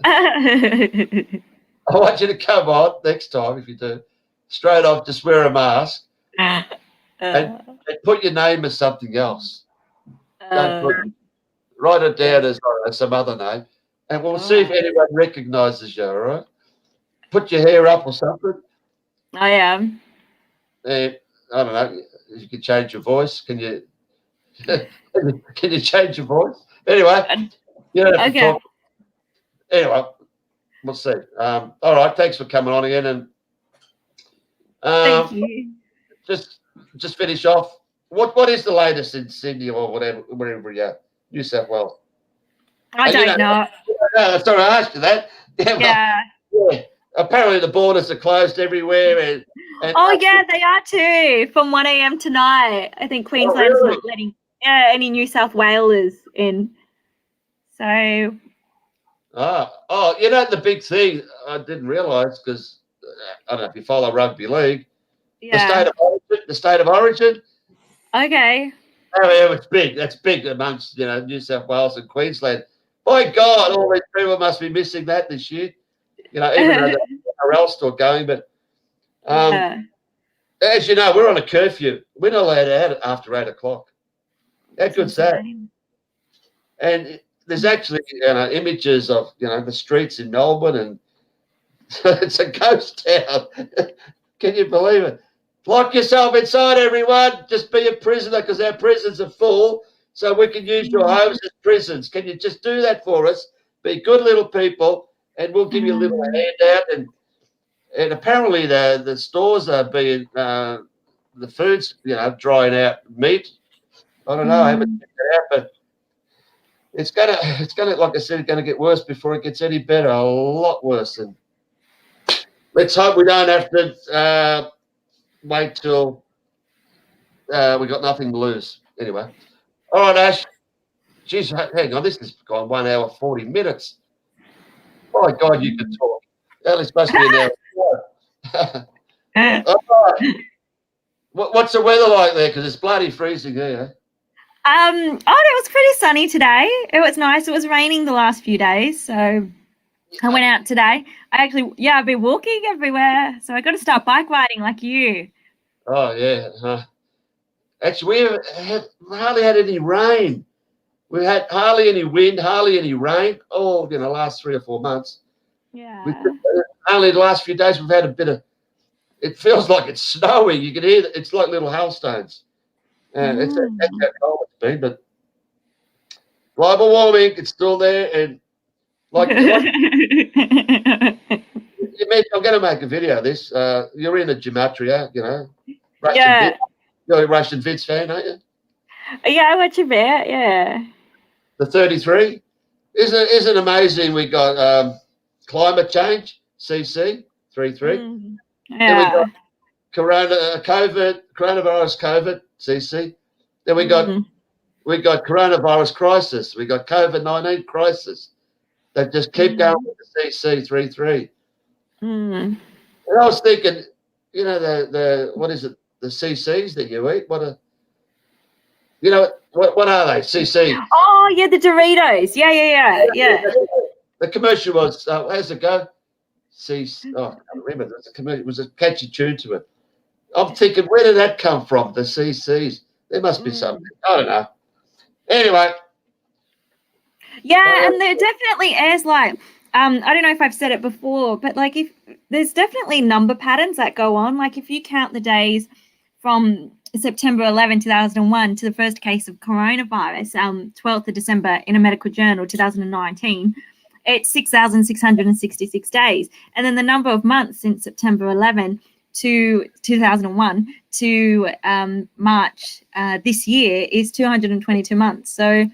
want you to come on next time, if you do. Straight off, just wear a mask and put your name as something else. Write it down as some other name, and we'll see if anyone recognises you, all right? Put your hair up or something. I am. And, I don't know. You can change your voice. Can you? Can you change your voice? Anyway, you don't have to talk. Anyway, we'll see. All right. Thanks for coming on again, and thank you. Just finish off. What is the latest in Sydney or wherever you are? New South Wales. I don't know. Sorry, I asked you that. Yeah. Apparently the borders are closed everywhere, and yeah, they are too. From 1 a.m. tonight, I think Queensland's not letting any New South Whalers in. So. The big thing I didn't realise, because I don't know if you follow rugby league. Yeah. The state of origin. Okay. Oh yeah, it's big. That's big amongst New South Wales and Queensland. My God, all these people must be missing that this year. Even though they're else still going, but as you know, we're on a curfew. We're not allowed out after 8 o'clock. How good's that? And there's actually images of the streets in Melbourne, and it's a ghost town. Can you believe it? Lock yourself inside, everyone. Just be a prisoner, because our prisons are full, so we can use your homes as prisons. Can you just do that for us? Be good little people, and we'll give you a little handout. And apparently the stores are being the food's drying out. Meat, I don't know. I haven't checked it out, but it's gonna like I said, gonna get worse before it gets any better. A lot worse. And let's hope we don't have to wait till we got nothing to lose. Anyway, all right, Ash. Jeez, hang on. This has gone 1 hour 40 minutes. My God, you can talk. Only supposed to be an hour. All right. What's the weather like there? Because it's bloody freezing here. It was pretty sunny today. It was nice. It was raining the last few days, so I went out today. I've been walking everywhere, so I got to start bike riding like you. Oh yeah. Actually, we have hardly had any rain. We've had hardly any wind, hardly any rain. Oh, last 3 or 4 months. Yeah. Only the last few days we've had a bit of. It feels like it's snowing. You can hear it's like little hailstones. And that's how cold it's been. But global warming, it's still there. And I'm going to make a video of this. You're in a gematria, Russian you're a Russian Vince fan, aren't you? Yeah, I watch a bit. Yeah. The 33 isn't amazing. We got climate change, CC 33. Yeah. Then we got coronavirus COVID, CC. Then we got coronavirus crisis. We got COVID-19 crisis. They just keep going with the CC 33. And I was thinking, the what is it? The CCs that you eat. What are they? CC. Oh yeah, the Doritos. Yeah. The commercial was how's it go? CC. Oh, I can't remember. It was a catchy tune to it. I'm thinking, where did that come from? The CCs. There must be something. I don't know. Anyway. Yeah, and there definitely is like, I don't know if I've said it before, but like if there's definitely number patterns that go on. Like if you count the days from September 11, 2001 to the first case of coronavirus, 12th of December in a medical journal, 2019, it's 6,666 days. And then the number of months since September 11 to 2001 to March this year is 222 months. So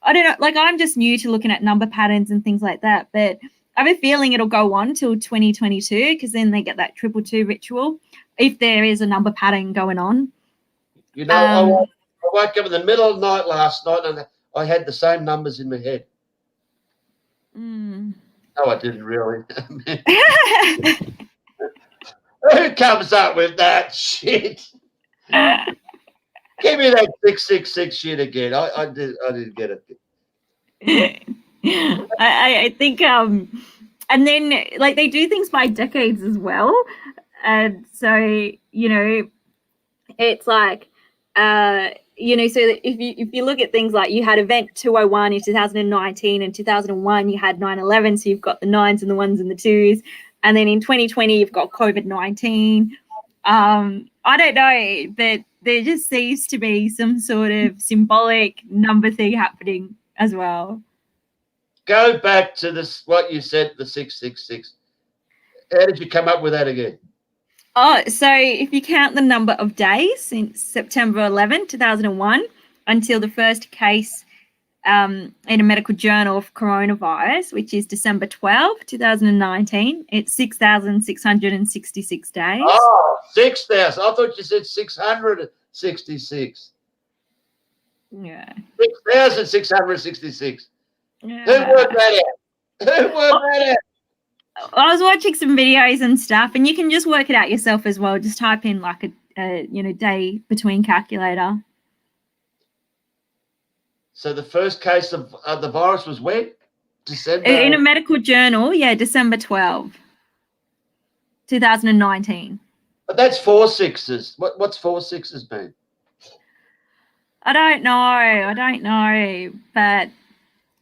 I don't know, like I'm just new to looking at number patterns and things like that, but I have a feeling it'll go on till 2022 because then they get that 222 ritual if there is a number pattern going on. You know, I woke up in the middle of the night last night and I had the same numbers in my head. No, I didn't really. Who comes up with that shit? Give me that 666 shit again. I didn't get it. I think and then like they do things by decades as well. And so, you know, it's like you know, so that if you look at things like you had event 201 in 2019 and 2001 you had 9/11, so you've got the 9s and the 1s and the 2s, and then in 2020 you've got COVID-19. I don't know, but there just seems to be some sort of symbolic number thing happening as well. Go back to this, what you said, the 666. How did you come up with that again? Oh, so if you count the number of days since September 11, 2001 until the first case in a medical journal of coronavirus, which is December 12, 2019, it's 6,666 days. Oh, 6,000. I thought you said 666. Yeah. 6,666. Yeah. Who worked that out? Who worked that out? I was watching some videos and stuff, and you can just work it out yourself as well. Just type in like a you know, day between calculator. So the first case of the virus was when? December? In a medical journal, yeah, December 12, 2019. But that's 4 6s. What's 4 6s mean? I don't know. But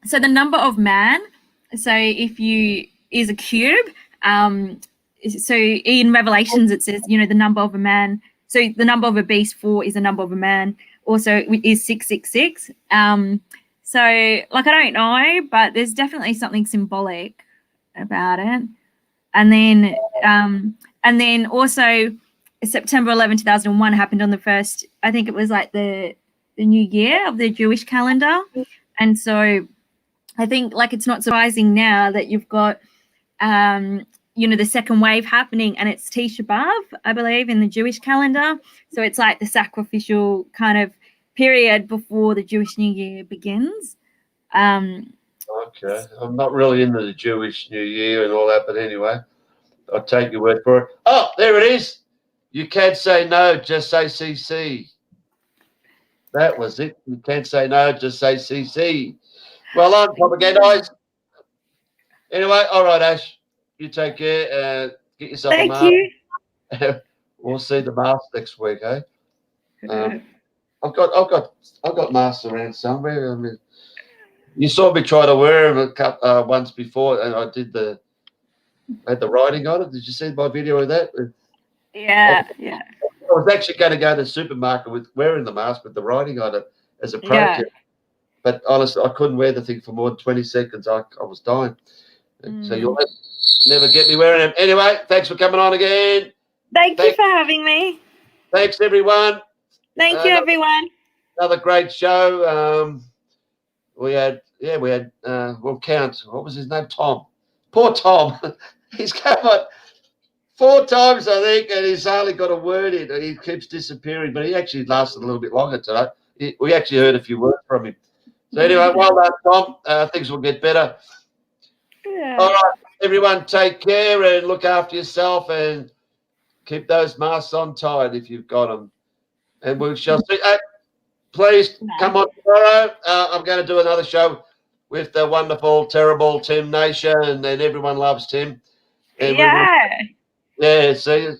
so the number of man, so if you is a cube, so in Revelations it says, you know, the number of a man. So the number of a beast 4 is the number of a man. Also is 666. So like I don't know, but there's definitely something symbolic about it. And then also September 11, 2001 happened on the first, I think it was like the new year of the Jewish calendar. And so I think like it's not surprising now that you've got you know, the second wave happening, and it's Tisha B'Av, I believe, in the Jewish calendar. So it's like the sacrificial kind of period before the Jewish New Year begins. Okay. I'm not really into the Jewish New Year and all that, but anyway, I'll take your word for it. Oh, there it is. You can't say no, just say CC. That was it. You can't say no, just say CC. Well on, propagandise. Anyway, all right, Ash. You take care. Get yourself a mask. Thank you. We'll see the mask next week, eh? I've got masks around somewhere. I mean, you saw me try to wear them once before, and I had the writing on it. Did you see my video of that? Yeah. I was actually going to go to the supermarket with wearing the mask with the writing on it as a protest. Yeah. But honestly, I couldn't wear the thing for more than 20 seconds. I was dying. So you'll never get me wearing them. Anyway, thanks for coming on again. Thank you for having me. Thanks, everyone. Thank you, everyone. Another great show. We had, we'll count. What was his name? Tom. Poor Tom. He's come on 4 times, I think, and he's hardly got a word in. He keeps disappearing, but he actually lasted a little bit longer today. We actually heard a few words from him. So anyway, well done, Tom. Things will get better. Yeah. All right, everyone, take care and look after yourself and keep those masks on tight if you've got them. And we shall see. Please come on tomorrow. I'm going to do another show with the wonderful, terrible Tim Nation, and everyone loves Tim. And see.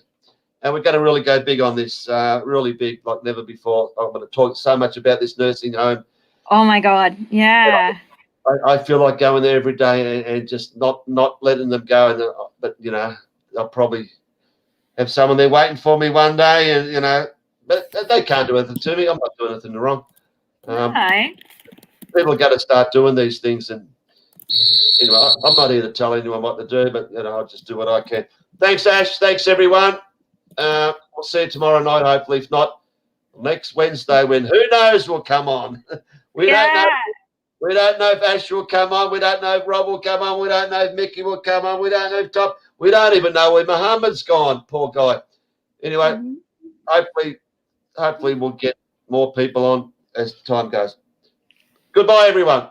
And we're going to really go big on this, really big, like never before. I'm going to talk so much about this nursing home. Oh my God, yeah. I feel like going there every day and just not letting them go. But you know, I'll probably have someone there waiting for me one day, and you know, but they can't do anything to me. I'm not doing anything wrong. No. People are going to start doing these things, and anyway, I'm not here to tell anyone what to do, but you know, I'll just do what I can. Thanks, Ash. Thanks, everyone. We'll see you tomorrow night, hopefully. If not, next Wednesday, when who knows will come on. We don't know. We don't know if Ash will come on. We don't know if Rob will come on. We don't know if Mickey will come on. We don't know if Top. We don't even know where Muhammad's gone. Poor guy. Anyway, hopefully we'll get more people on as time goes. Goodbye, everyone.